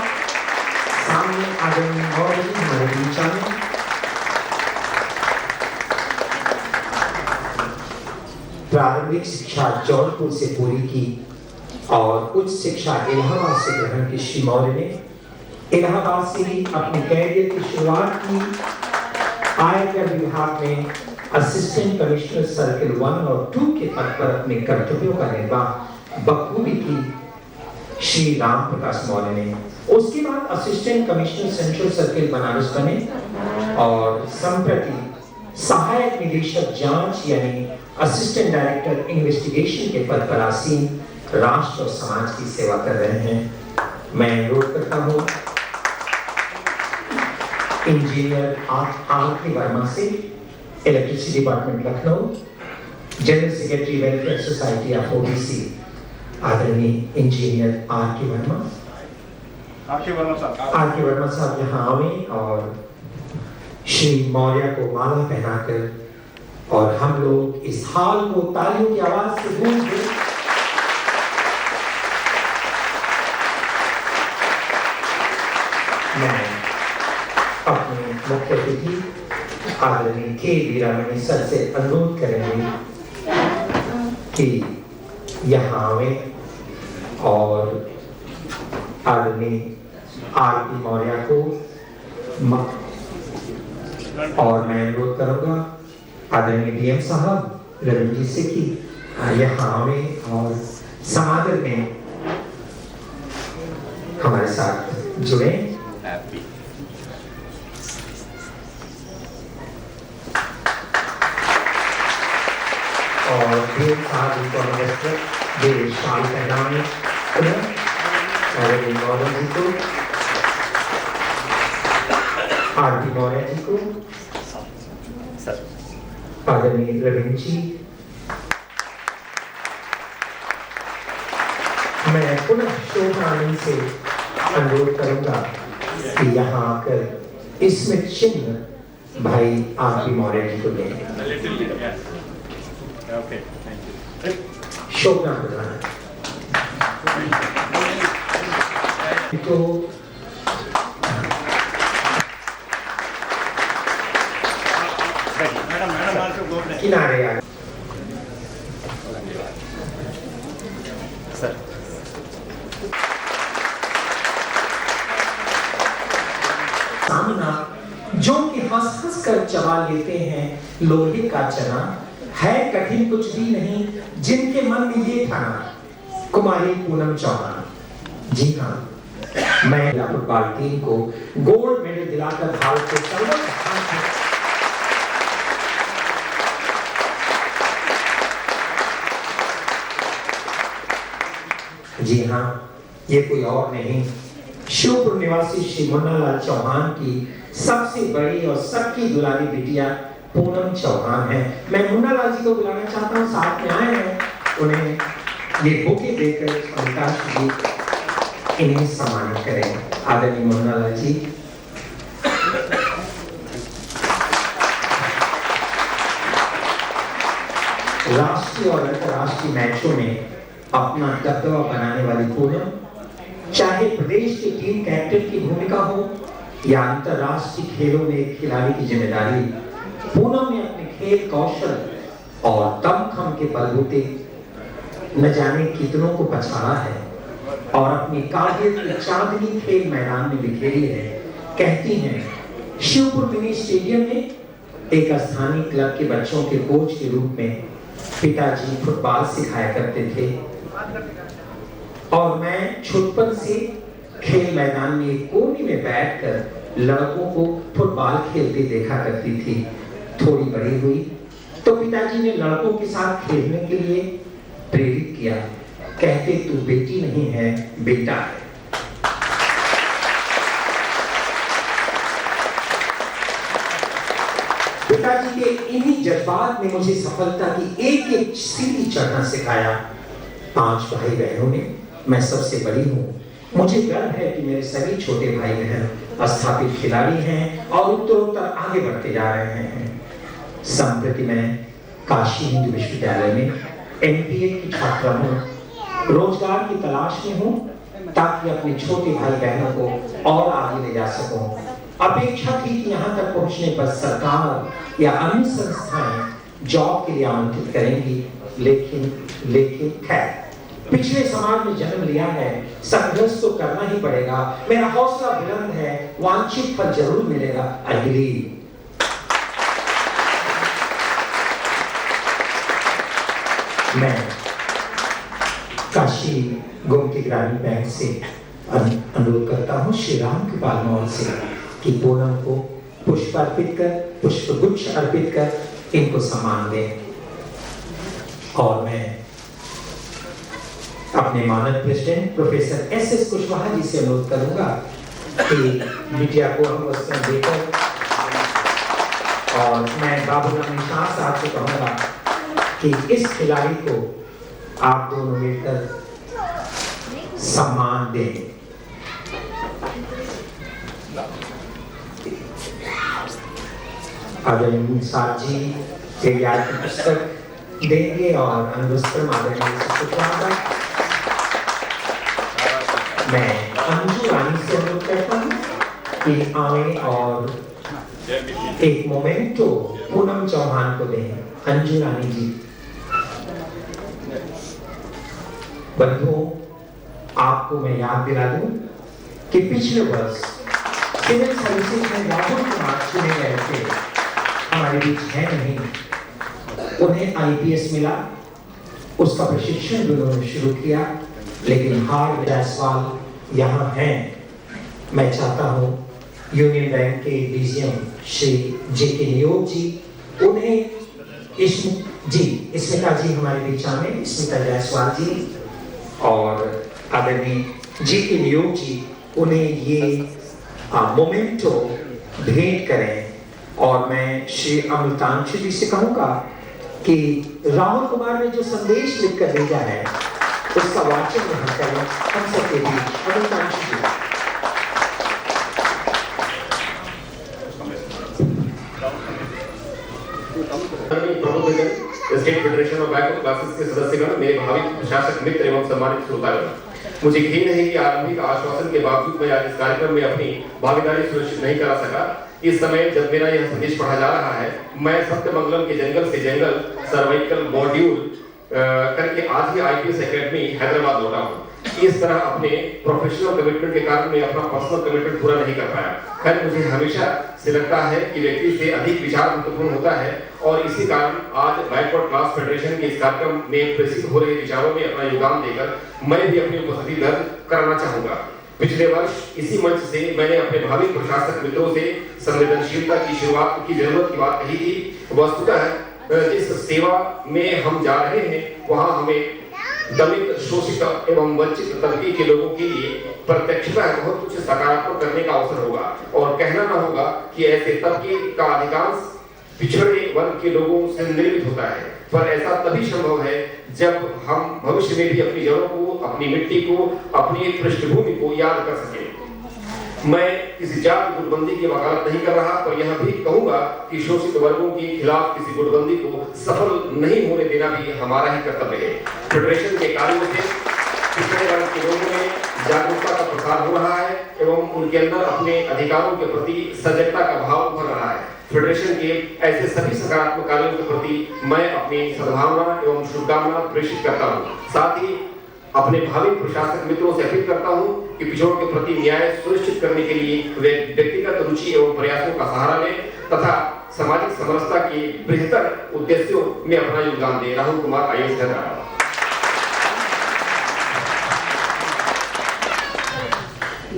Speaker 4: सामने आदरणीय मौर्य जी हमारे बीच आए। प्रारंभिक शिक्षा जौनपुर से पूरी की और उच्च शिक्षा इलाहाबाद से ग्रहण की श्री मौर्य ने इलाहाबाद से ही अपनी कैरियर की शुरुआत की। आयकर विभाग में असिस्टेंट कमिश्नर सर्किल 1 और 2 के पद पर अपने कर्तव्यों का निर्वाह बखूबी की श्री राम प्रकाश मौर्य ने। उसके बाद assistant commissioner central circle Banaras बने और संप्रति सहायक निदेशक जांच यानी असिस्टेंट डायरेक्टर इन्वेस्टिगेशन के पद पर आसीन राष्ट्र और समाज की सेवा कर रहे हैं। मैं अनुरोध करता हूं इंजीनियर आर.के. वर्मा से, electricity department Lucknow, general secretary welfare society of OBC, आदरणीय इंजीनियर आर.के. वर्मा। आर.के. वर्मा साहब यहाँ आवे और श्री मौर्य को माला पहनाकर और हम लोग इस हाल को तालियों की आवाज से गूंज दें। मैं अपने मुख्य अतिथि आदरणीय के वीरामणि सर से अनुरोध करेंगे कि यहाँ आवे और आदरणीय आर.पी. मौर्य को और मैं अनुरोध करूंगा आदरणीय डीएम साहब रवि जी से कि यहाँ आवे और समागम में हमारे साथ जुड़े। और डीएम साहब इनको नमस्कार दे शाल पहनाने और मौर्य जी को, आर.पी. मौर्य जी को, आदरणीय रविंद्र जी। मैं पुनः शोभानंद से अनुरोध करूंगा कि यहाँ आकर इसमें चिन्ह भाई आर.पी. मौर्य जी को दें। शोभना प्रधान तो किनारे आ
Speaker 1: सर।
Speaker 4: सामना जो कि हंस हंस कर चबा लेते हैं लोहे का चना, है कठिन कुछ भी नहीं जिनके मन में ये ठाना। कुमारी पूनम चौहान। जी हाँ, मैं फुटबॉल टीम को गोल्ड मेडल दिलाकर भारत को सर्वोच्च स्थान जी हाँ, ये कोई और नहीं, शिवपुर निवासी श्री मुन्नालाल चौहान की सबसे बड़ी और सबकी दुलारी बिटिया पूनम चौहान है। मैं मुन्नालाल जी को बुलाना चाहता हूँ, साथ में आए हैं, उन्हें ये बुके देकर अमिताभ जी इन्हें सम्मानित करें। आदरणीय मुन्नालाल जी। राष्ट्रीय और अंतर्राष्ट्रीय मैचों में अपना दबदबा बनाने वाली पूनम, चाहे प्रदेश के टीम कैप्टन की भूमिका हो या अंतर्राष्ट्रीय खेलों में एक खिलाड़ी की जिम्मेदारी, पूनम ने अपने खेल कौशल और दमखम के बलबूते न जाने कितनों को पछाड़ा है और अपनी काबिलियत की चांदनी खेल मैदान में बिखेरी है। कहती हैं, शिवपुर मिनी स्टेडियम में एक स्थानीय क्लब के बच्चों के कोच के रूप में पिताजी फुटबॉल सिखाया करते थे और मैं छुटपन से खेल मैदान में एक कोने में बैठकर लड़कों को फुटबॉल खेलते देखा करती थी। थोड़ी बड़ी हुई तो पिताजी ने लड़कों के साथ खेलने के लिए प्रेरित किया। कहते, तू बेटी नहीं है, बेटा है। पिताजी के इन्हीं जज्बात ने मुझे सफलता की एक एक सीढ़ी चढ़ना सिखाया। 5 भाई बहनों में मैं सबसे बड़ी हूँ। मुझे गर्व है कि मेरे सभी छोटे भाई बहन स्थापित खिलाड़ी हैं और उत्तरोत्तर आगे बढ़ते जा रहे हैं। संप्रति मैं काशी हिंदू विश्वविद्यालय में MBA की छात्रा हूँ। रोजगार की तलाश में हूँ ताकि अपने छोटे भाई बहनों को और आगे ले जा सकूं। अपेक्षा थी कि यहाँ तक पहुँचने पर सरकार या अन्य संस्थाएं जॉब के लिए आमंत्रित करेंगी, लेकिन खैर, पिछले समाज में जन्म लिया है, संघर्ष तो करना ही पड़ेगा। मेरा हौसला बुलंद है, वांछित फल जरूर मिलेगा। अगली मैं काशी गोमती ग्रामीण बैंक से अनुरोध करता हूँ श्री राम कृपाल मौर्य से कि पूनम को पुष्प अर्पित कर, पुष्पगुच्छ अर्पित कर इनको सम्मान दें। और मैं अपने मानद president professor SS Kushwaha ji से अनुरोध करूंगा कि बिटिया को हम वस्त्र देकर, और मैं बाबूराम निशान साहब से कहूंगा कि इस खिलाड़ी को आप दोनों मिलकर सम्मान दें। आदरणीय साहब जी के याद की पुस्तक देंगे और अनुवस्त्र आदरणीय सुपुत्र। मैं अंजू रानी से अनुरोध करता हूँ कि आए और एक मोमेंटो पूनम चौहान को दें। अंजू रानी जी। बंधुओं, आपको मैं याद दिला दूं कि पिछले वर्ष सिविल सर्विसेज में राहुल कुमार चुने गए थे, हमारे बीच है नहीं। उन्हें IPS मिला, उसका प्रशिक्षण भी उन्होंने शुरू किया, लेकिन हार जायसवाल यहाँ हैं। मैं चाहता हूँ यूनियन बैंक के DGM श्री JK नियोग जी, उन्हें स्मिता जी हमारे बीच में, स्मिता जायसवाल जी और आदरणीय JK नियोग जी, उन्हें ये मोमेंटो भेंट करें। और मैं श्री अमृतांशु जी से कहूँगा कि राहुल कुमार ने जो संदेश लिखकर भेजा है उसका वाचन यहाँ करें हम सबके बीच। Amritanshu ji.
Speaker 2: State federation of bank classes के सदस्यगण, मेरे भावी प्रशासक मित्र एवं सम्मानित श्रोतागण, मुझे घृणा है कि आरंभिक आश्वासन के बावजूद मैं आज इस कार्यक्रम में अपनी भागीदारी सुनिश्चित नहीं करा सका। इस समय जब मेरा यह संदेश पढ़ा जा रहा है, मैं सत्यमंगलम के जंगल से जंगल सर्वाइकल मॉड्यूल करके आज ही IPS एकेडमी हैदराबाद लौटा हूँ। इस तरह अपने प्रोफेशनल कमिटमेंट के कारण मैं अपना पर्सनल कमिटमेंट पूरा नहीं कर पाया। खैर, मुझे हमेशा से लगता है कि व्यक्ति से अधिक विचार महत्वपूर्ण होता है और इसी कारण आज बैकवर्ड क्लास फेडरेशन के इस कार्यक्रम में प्रेषित हो रहे विचारों में अपना योगदान देकर मैं भी अपनी उपस्थिति दर्ज कराना चाहूंगा। पिछले वर्ष इसी मंच से मैंने अपने भावी प्रशासक मित्रों से संवेदनशीलता की शुरुआत की जरूरत की बात कही थी। वस्तुतः जिस सेवा में हम जा रहे हैं वहां हमें दलित, शोषित एवं वंचित तबके के लोगों के लिए प्रत्यक्षता बहुत कुछ सकारात्मक करने का अवसर होगा। और कहना न होगा कि ऐसे तबके का अधिकांश पिछड़े वर्ग के लोगों से निर्मित होता है, पर ऐसा तभी संभव है जब हम भविष्य में भी अपनी जड़ों को, अपनी मिट्टी को, अपनी पृष्ठभूमि को याद कर सकें। मैं किसी जाति गुटबंदी की वकालत नहीं कर रहा, पर यह भी कहूंगा कि शोषित वर्गों के खिलाफ किसी गुटबंदी को सफल नहीं होने देना भी हमारा ही कर्तव्य है। फेडरेशन के कार्यों से पिछड़े वर्ग के लोगों में जागरूकता का प्रसार हो रहा है एवं उनके अंदर अपने अधिकारों के प्रति सजगता का भाव उभर रहा है। फेडरेशन के ऐसे सभी सकारात्मक कार्यों के प्रति मैं अपनी सद्भावना एवं शुभकामना प्रेषित करता हूँ। साथ ही अपने भावी प्रशासक मित्रों से अपील करता हूं कि पिछड़ों के प्रति न्याय सुनिश्चित करने के लिए वे व्यक्तिगत रुचि एवं प्रयासों का सहारा लें तथा सामाजिक समरसता के बेहतर उद्देश्यों में अपना योगदान दें। राहुल कुमार, आईएएस, हैदराबाद।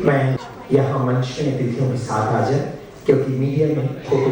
Speaker 4: मैं यहाँ मंच में अतिथियों के साथ आ जाए, क्योंकि मीडिया में फोटो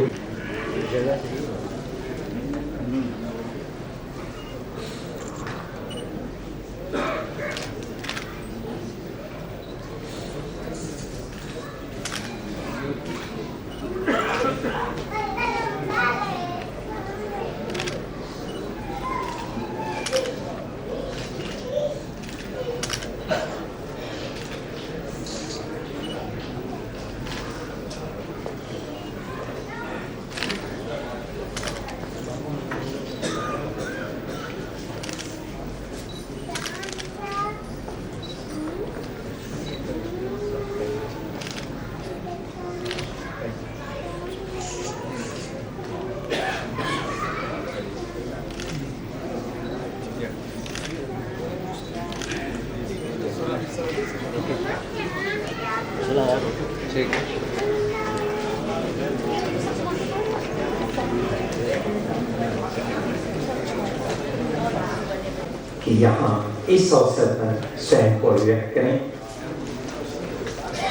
Speaker 4: कि यहाँ इस अवसर पर स्वयं को अभिव्यक्त करें।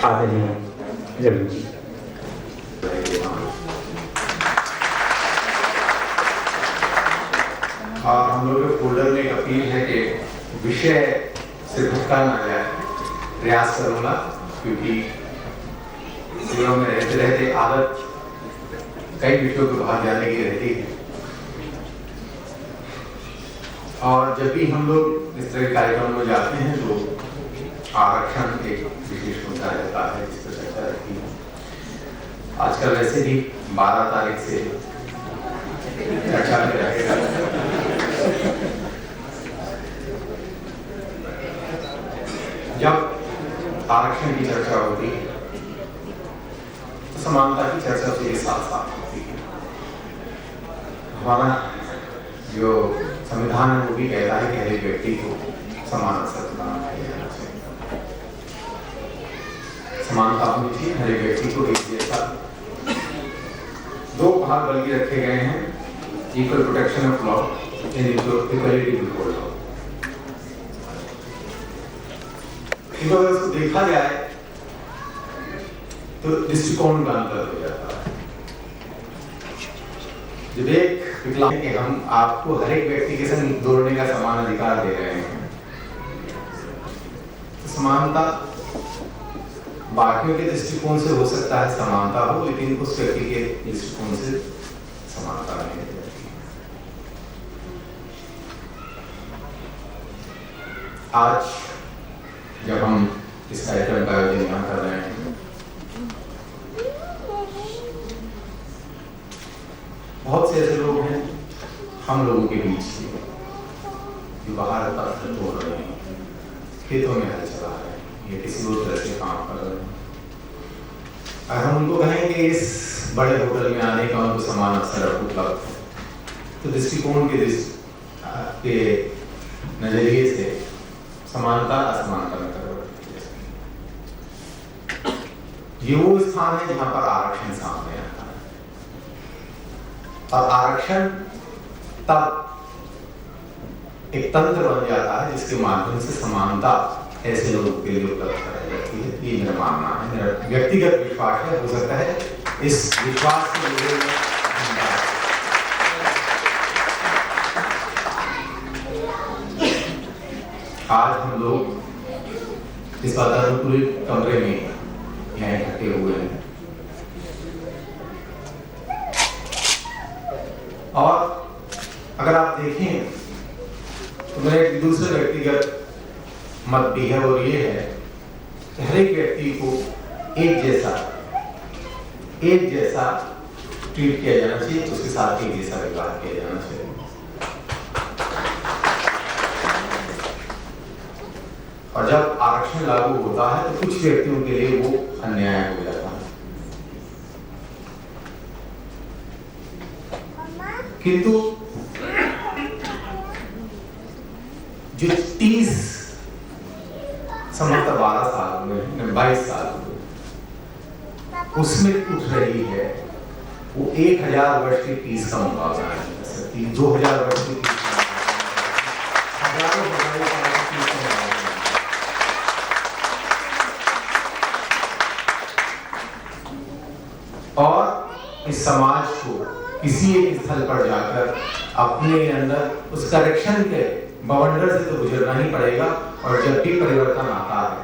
Speaker 4: आदरणीय रवि जी।
Speaker 7: हम लोग के फोल्डर में एक अपील है कि विषय से भटका ना जाए, प्रयास करूंगा, क्योंकि जिलों में रहते रहते आदत कई विषयों के बाहर जाने की रहती है। और जब भी हम लोग इस तरह के कार्यक्रम में जाते हैं तो आरक्षण एक विशेष मुद्दा रहता है, जिस पर चर्चा रहती है। आजकल वैसे भी 12 तारीख से चर्चा में रहेगा। जब आरक्षण की चर्चा होती है तो समानता की चर्चा उसके साथ साथ होती है। हमारा जो संविधान है वो भी कहता है कि हर एक व्यक्ति को समान अवसर प्रदान किया जाना चाहिए, समानता होनी चाहिए, हर एक व्यक्ति को एक जैसा। दो भाग बल्कि रखे गए हैं, equal protection of law and equality before law. अगर उसको देखा जाए तो दृष्टिकोण का अंतर हो जाता है। जब एक विकलांग कि हम आपको हर एक व्यक्ति के संग दौड़ने का समान अधिकार दे रहे हैं, तो समानता बाकियों के दृष्टिकोण से हो सकता है समानता हो, लेकिन उस व्यक्ति के दृष्टिकोण से समानता नहीं है। आज जब हम इस कार्यक्रम का आयोजन यहाँ कर रहे हैं, बहुत से ऐसे लोग हैं हम लोगों के बीच जो बाहर पत्थर तोड़ रहे हैं, खेतों में हल चला रहे हैं या किसी और तरह से काम कर रहे हैं। और हम उनको कहें कि इस बड़े होटल में आने का उनको समान अवसर उपलब्ध है, तो दृष्टिकोण के नजरिए से समानता असमानता में ये वो स्थान है जहां पर आरक्षण सामने आता है। और आरक्षण तब एक तंत्र बन जाता है जिसके माध्यम से समानता ऐसे लोगों के लिए उपलब्ध कराई जाती है। ये मेरा मानना है, मेरा व्यक्तिगत विश्वास है। हो सकता है इस विश्वास से जुड़े आज हम लोग इस वातानुकूलित कमरे में यहाँ इकट्ठे हुए हैं और अगर आप देखें तो मेरा एक दूसरे व्यक्तिगत मत भी है और ये है कि हर एक व्यक्ति को एक जैसा ट्रीट किया जाना चाहिए, उसके साथ एक जैसा व्यवहार किया जाना चाहिए। और जब आरक्षण लागू होता है तो कुछ व्यक्तियों के लिए वो अन्याय हो जाता है, किंतु जो 30 संभवतः 12 साल में 22 साल में उसमें उठ रही है, वो 1000 वर्ष की 30 का मुकाबला नहीं कर सकती, 2000 वर्ष की 30 का हजारों साल की 30 का मुकाबला। और इस समाज को किसी एक स्थल पर जाकर अपने अंदर उस करेक्शन के बवंडर से तो गुजरना ही पड़ेगा। और जब भी परिवर्तन आता है,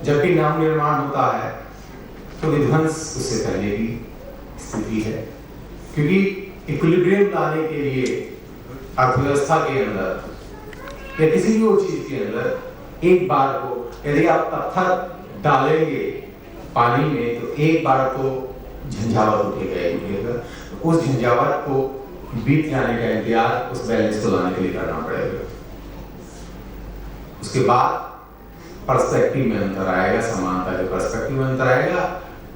Speaker 7: जब भी नव निर्माण होता है, तो विध्वंस उससे पहले की स्थिति है, क्योंकि इक्विलिब्रियम लाने के लिए अर्थव्यवस्था के अंदर या किसी भी और चीज के अंदर एक बार को यदि आप पत्थर डालेंगे पानी में तो एक बार तो झंझावात उठेगा, उस झंझावात को बीत जाने का इंतजार उस बैलेंस को लाने के लिए करना पड़ेगा। उसके बाद पर्सपेक्टिव में अंतर आएगा, समानता के पर्सपेक्टिव में अंतर आएगा,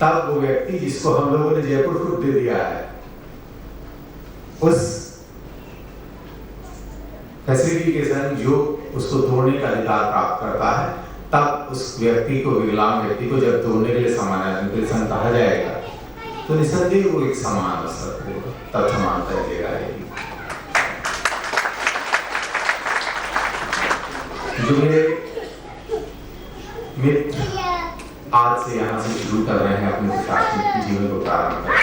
Speaker 7: तब वो व्यक्ति जिसको हम लोगों ने जयपुर फूड दे दिया है, उस फैसिलिटी के साथ जो उसको तोड़ने का अधिकार प्राप्त करता है, तब उस व्यक्ति को, विकलांग व्यक्ति को जब तोड़ने के लिए समानाधिकरण कहा जाएगा तो निसंदेह वो एक समान अवसर होगा, तब समानता की आएगी। जो मेरे मित्र आज से यहाँ से शुरू कर रहे हैं अपने प्रशासनिक जीवन को प्रारंभ कर,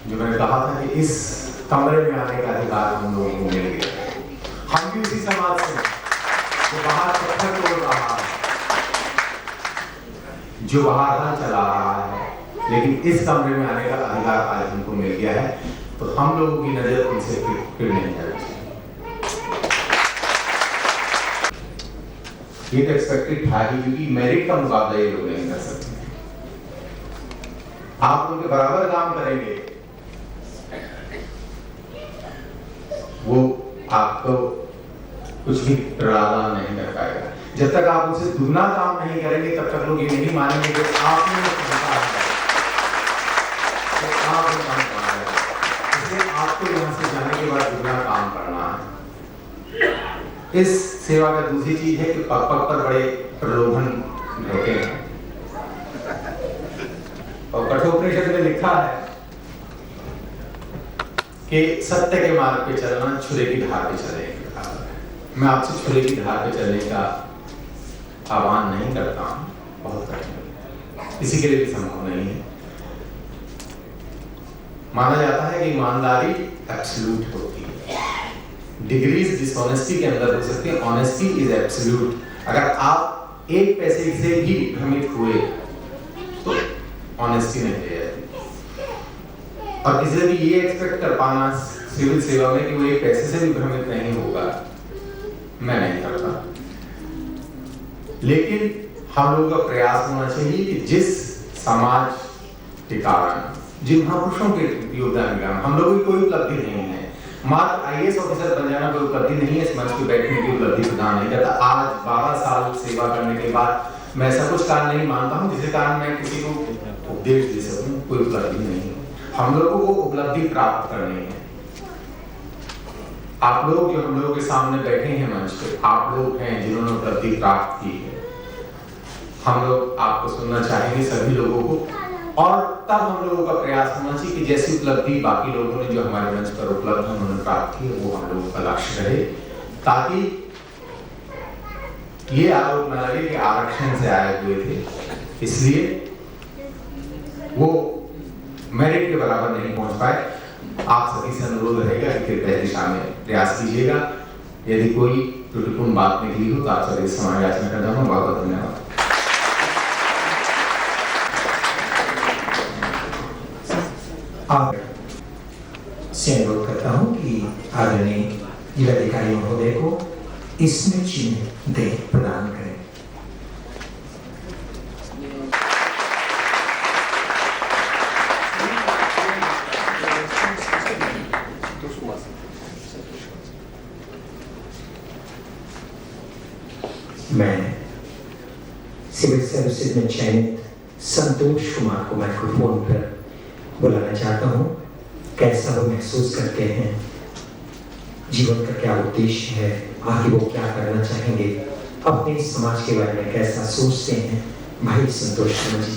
Speaker 7: जो मैंने कहा था कि इस कमरे में आने का अधिकार हम लोगों को मिल गया। हम भी उसी समाज से जो बाहर पत्थर तोड़ रहा है, जो बाहर हल चला रहा है, लेकिन इस कमरे में आने का अधिकार आज हमको मिल गया है, तो हम लोगों की नजर उनसे फिर नहीं जानी चाहिए। ये तो एक्सपेक्टेड था ही, क्योंकि मेरिट का मुकाबला ये लोग नहीं कर सकते। आप उनके बराबर काम करेंगे, वो आपको कुछ भी प्रदान नहीं कर पाएगा। जब तक आप उनसे दुगना काम नहीं करेंगे, तब तक लोग ये नहीं मानेंगे कि आपने इसलिए आपको यहाँ से जाने के बाद दुगना काम करना है। इस सेवा का दूसरी चीज है कि पग पग पर बड़े प्रलोभन रहते हैं, और कठोपनिषद में लिखा है कि सत्य के मार्ग पे चलना छुरे की धार पे चलने के बराबर है। मैं आपसे छुरे की धार पे चलने का आह्वान नहीं करता हूँ, बहुत कठिन, किसी के लिए भी संभव नहीं है। माना जाता है कि ईमानदारी एब्सोल्यूट होती है, डिग्रीज डिसऑनेस्टी के अंदर हो सकती है, ऑनेस्टी इज एब्सोल्यूट। अगर आप एक पैसे से भी भ्रमित हुए तो ऑनेस्टी नहीं है। और किसी भी ये एक्सपेक्ट कर पाना सिविल सेवा में कि वो एक पैसे से भी भ्रमित नहीं होगा, मैं नहीं करता। लेकिन हम लोगों का प्रयास होना चाहिए कि जिस समाज के कारण, जिन महापुरुषों के योगदान के कारण हम लोगों की कोई उपलब्धि नहीं है, मात्र आईएएस ऑफिसर बन जाना कोई उपलब्धि नहीं है, इस मंच पे बैठने की उपलब्धि प्रदान नहीं करता। आज 12 साल सेवा करने के बाद मैं ऐसा कुछ कार्य नहीं मानता हूँ जिसके कारण मैं किसी को उपदेश दे सकूं, कोई उपलब्धि नहीं है। हम लोगों को उपलब्धि प्राप्त करनी है। आप लोग जो हम लोगों के सामने बैठे हैं मंच पे, आप लोग हैं जिन्होंने उपलब्धि प्राप्त की है। हम लोग आपको सुनना चाहेंगे, सभी लोगों को, और तब हम लोगों का प्रयास होना चाहिए कि जैसी उपलब्धि बाकी लोगों ने जो हमारे मंच पर उपलब्ध उन्होंने प्राप्त की, वो हम लोगों का लक्ष्य रहे, ताकि ये आरोप न लगे कि आरक्षण से आए हुए थे, इसलिए वो मेरिट के बराबर नहीं पहुंच पाए। आप सभी से अनुरोध रहेगा कि कृपया दिशा में प्रयास कीजिएगा। यदि कोई त्रुटिपूर्ण बात निकली हो तो आप सभी से क्षमा याचना करता हूँ। बहुत बहुत धन्यवाद।
Speaker 4: आप से अनुरोध करता हूँ कि आदरणीय जिलाधिकारी महोदय को इसमें चिन्ह दे प्रदान करें। मैं सिविल सर्विसेज में चयनित संतोष कुमार को माइक्रोफोन पर बुलाना चाहता हूँ। कैसा वो महसूस करते हैं, जीवन का क्या उद्देश्य है, आगे वो क्या करना चाहेंगे, अपने समाज के बारे में कैसा सोचते हैं, भाई संतोष कुमार जी।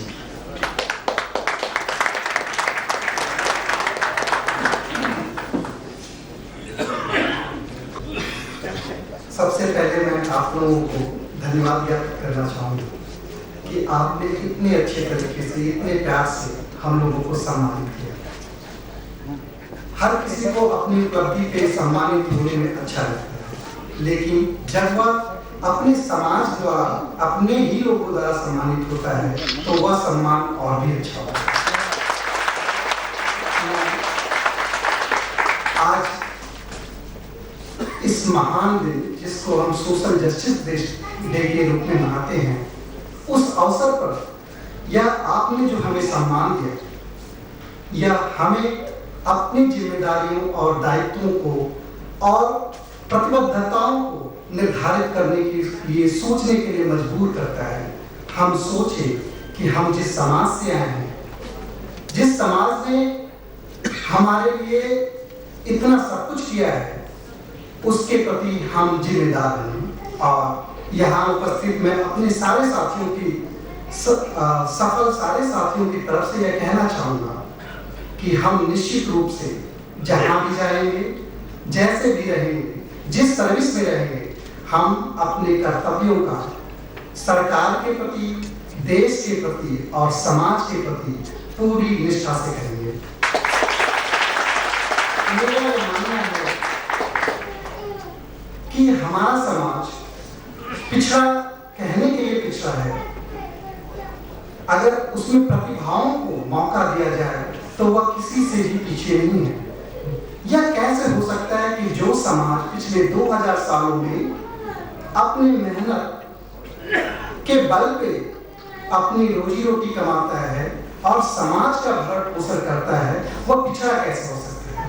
Speaker 8: सबसे पहले मैं आप लोगों को धन्यवाद व्यक्त करना चाहूँगा कि आपने इतने अच्छे तरीके से, इतने प्यार से हम लोगों को सम्मानित किया। हर किसी को अपनी उपलब्धि पे सम्मानित होने में अच्छा लगता है, लेकिन जब वह अपने समाज द्वारा, अपने ही लोगों द्वारा सम्मानित होता है तो वह सम्मान और भी अच्छा होता है। आज इस महान दिन जिसको हम सोशल जस्टिस डे के रूप में मनाते हैं, उस अवसर पर यह आपने जो हमें सम्मान दिया, यह हमें अपनी जिम्मेदारियों और दायित्वों को और प्रतिबद्धताओं को निर्धारित करने के लिए सोचने के लिए मजबूर करता है। हम सोचें कि हम जिस समाज से आए हैं, जिस समाज ने हमारे लिए इतना सब कुछ किया है, उसके प्रति हम जिम्मेदार हैं। और यहाँ उपस्थित मैं अपने सारे साथियों की सफल सारे साथियों की तरफ से यह कहना चाहूँगा कि हम निश्चित रूप से जहाँ भी जाएंगे, जैसे भी रहेंगे, जिस सर्विस में रहेंगे, हम अपने कर्तव्यों का सरकार के प्रति, देश के प्रति और समाज के प्रति पूरी निष्ठा से करेंगे। मेरा मानना है कि हमारा समाज पिछड़ा कहने के लिए पिछड़ा है। अगर उसमें प्रतिभाओं को मौका दिया जाए तो वह किसी से भी पीछे नहीं है। यह कैसे हो सकता है कि जो समाज पिछले 2000 सालों में अपनी मेहनत के बल पे अपनी रोजी रोटी कमाता है और समाज का भरण पोषण करता है, वह पिछड़ा कैसे हो सकता है?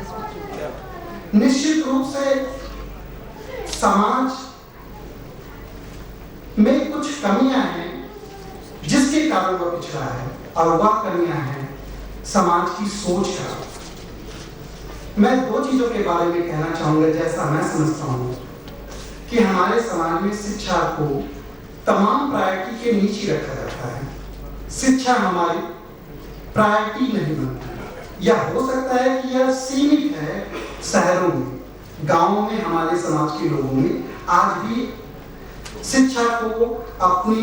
Speaker 8: निश्चित रूप से समाज में कुछ कमियां हैं जिसके कारण वह पिछड़ा है, और वह कमियां हैं समाज की सोच का। मैं दो चीजों के बारे में कहना चाहूंगा। जैसा मैं समझता हूं कि हमारे समाज में शिक्षा को तमाम प्रायोरिटी के नीचे रखा जाता है। शिक्षा हमारी प्रायोरिटी नहीं बनती। यह हो सकता है कि यह सीमित है शहरों में, गांवों में हमारे समाज के लोगों में आज भी शिक्षा को अपनी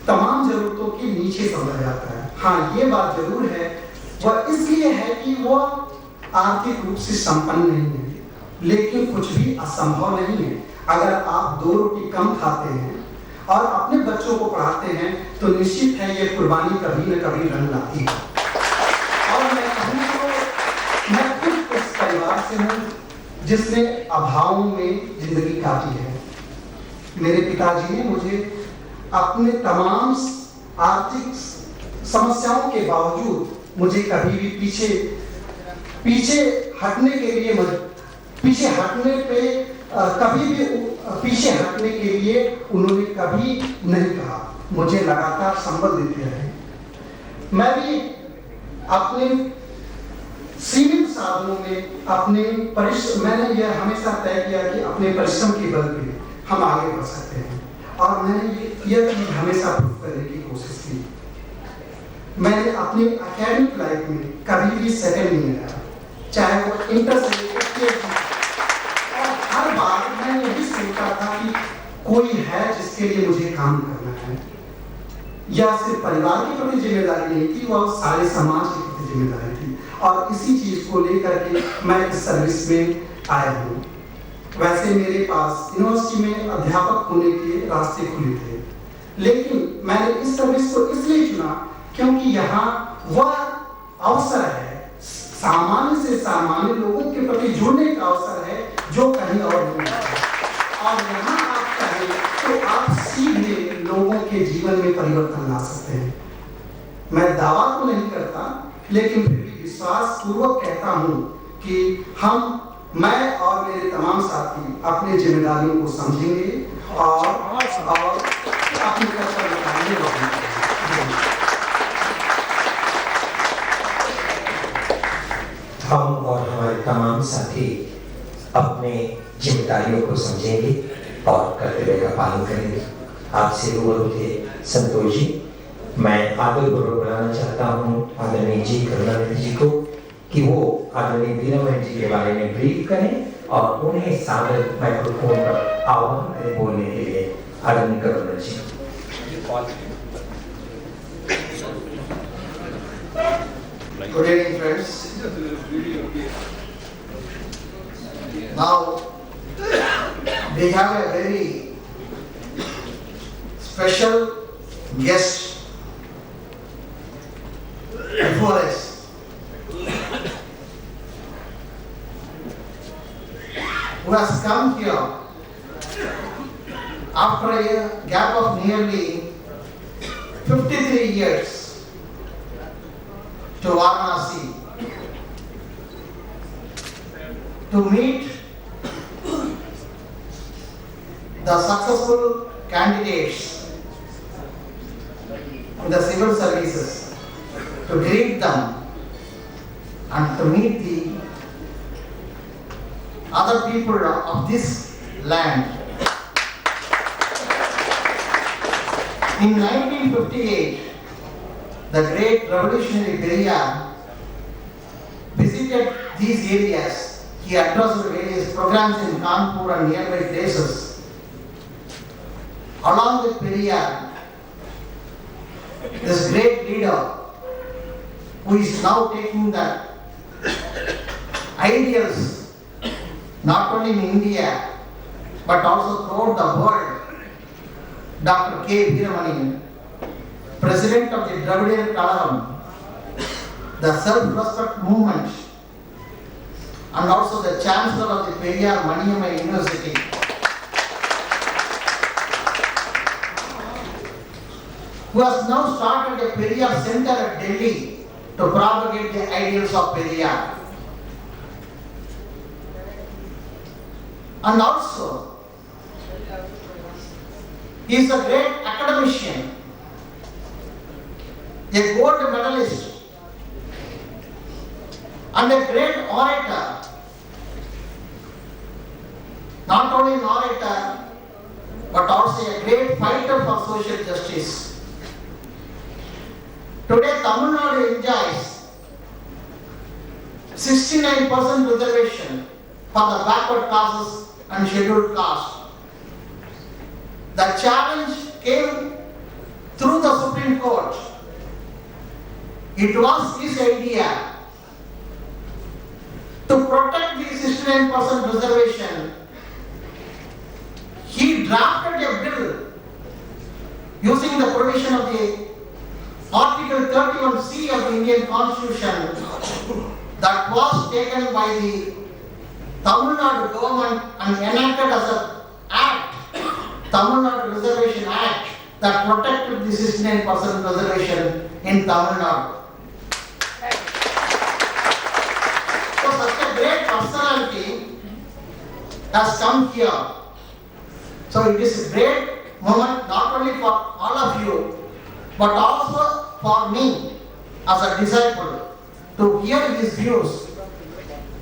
Speaker 8: तमाम जरूरतों के नीचे समझा जाता है। हाँ, ये बात जरूर है, वह इसलिए है कि वह आर्थिक रूप से संपन्न नहीं है, लेकिन कुछ भी असंभव नहीं है। अगर आप 2 रोटी कम खाते हैं और अपने बच्चों को पढ़ाते हैं तो निश्चित है ये कुर्बानी कभी न कभी रंग लाती है। और मैं कहूँ तो मैं खुद उस परिवार से हूँ जिसने अभावों में जिंदगी काटी है। मेरे पिताजी ने मुझे अपने तमाम आर्थिक समस्याओं के बावजूद मुझे कभी भी पीछे हटने के लिए पीछे हटने के लिए उन्होंने कभी नहीं कहा। मुझे लगातार संबल देते रहे। मैं भी अपने सीमित साधनों में मैंने यह हमेशा तय किया कि अपने परिश्रम के बल पे हम आगे बढ़ सकते हैं, और मैंने यह चीज हमेशा प्रूव करने की कोशिश की। मैंने अपनी एकेडमिक लाइफ में कभी भी सेकंड नहीं आया, चाहे वो इंटर से, और हर बार मैंने यही सोचा था कि कोई है जिसके लिए मुझे काम करना है। यह सिर्फ परिवार के प्रति जिम्मेदारी नहीं थी, वह सारे समाज के प्रति जिम्मेदारी थी। और इसी चीज को लेकर के मैं इस सर्विस में आया हूँ। वैसे मेरे पास यूनिवर्सिटी में अध्यापक होने के रास्ते खुले थे, लेकिन मैंने इस सर्विस को इसलिए चुना क्योंकि यहाँ वह अवसर है, सामान्य से सामान्य लोगों के प्रति जुड़ने का अवसर है जो कहीं और नहीं है। और यहाँ आप चाहें तो आप सीधे लोगों के जीवन में परिवर्तन ला सकते हैं। मैं दावा तो नहीं करता, लेकिन फिर भी विश्वास पूर्वक कहता हूँ कि मैं और मेरे तमाम साथी अपनी जिम्मेदारियों को समझेंगे और अपनी कर्तव्य निभाएंगे।
Speaker 4: हम और हमारे तमाम साथी अपने जिम्मेदारियों को समझेंगे और कर्तव्य का पालन करेंगे। आपसे रूबरू थे संतोष जी। मैं आदरपूर्वक बुलाना चाहता हूँ आदरणीय जी करुणानिधि जी को कि वो आदरणीय वीरामणि जी के बारे में ब्रीफ करें और उन्हें सादर माइक्रोफोन पर आह्वान करें बोलने के लिए। आदरणीय करुणानिधि जी।
Speaker 6: Good evening, friends. Now, we have a very special guest before us, who has come here after a gap of nearly 53 years to Varanasi to meet the successful candidates in the civil services, to greet them and to meet the other people of this land. In 1958, the great revolutionary Periyar visited these areas. He addressed various programs in Kanpur and nearby places. Along with Periyar, this great leader who is now taking the ideals not only in India but also throughout the world, Dr. K. Veeramani, President of the Dravidian Kalagam, the self-respect movement, and also the Chancellor of the Periyar Maniamma University. Who has now started a Periyar Center at Delhi to propagate the ideals of Periyar. And also, he is a great academician, a gold medalist, and a great orator. Not only an orator, but also a great fighter for social justice. Today, Tamil Nadu enjoys 69% reservation for the backward classes and scheduled caste. The challenge came through the Supreme Court. It was his idea to protect the 69% reservation. He drafted a bill using the provision of the Article 31C of the Indian Constitution that was taken by the Tamil Nadu government and enacted as an act, Tamil Nadu Reservation Act, that protected the 69% reservation in Tamil Nadu. So such a great personality has come here. So it is a great moment not only for all of you, but also for me as a disciple to hear his views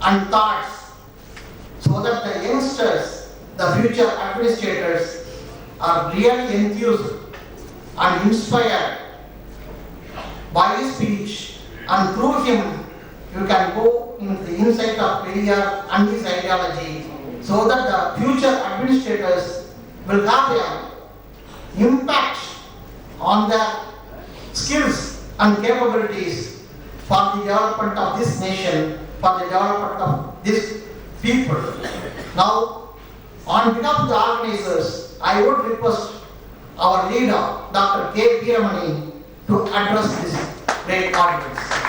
Speaker 6: and thoughts so that the youngsters, the future administrators, are really enthused and inspired by his speech, and through him you can go into the insight of Periyar and his ideology so that the future administrators will have an impact on the skills and capabilities for the development of this nation, for the development of this people. Now, on behalf of the organizers, I would request our leader, Dr. K. Veeramani, to address this great audience.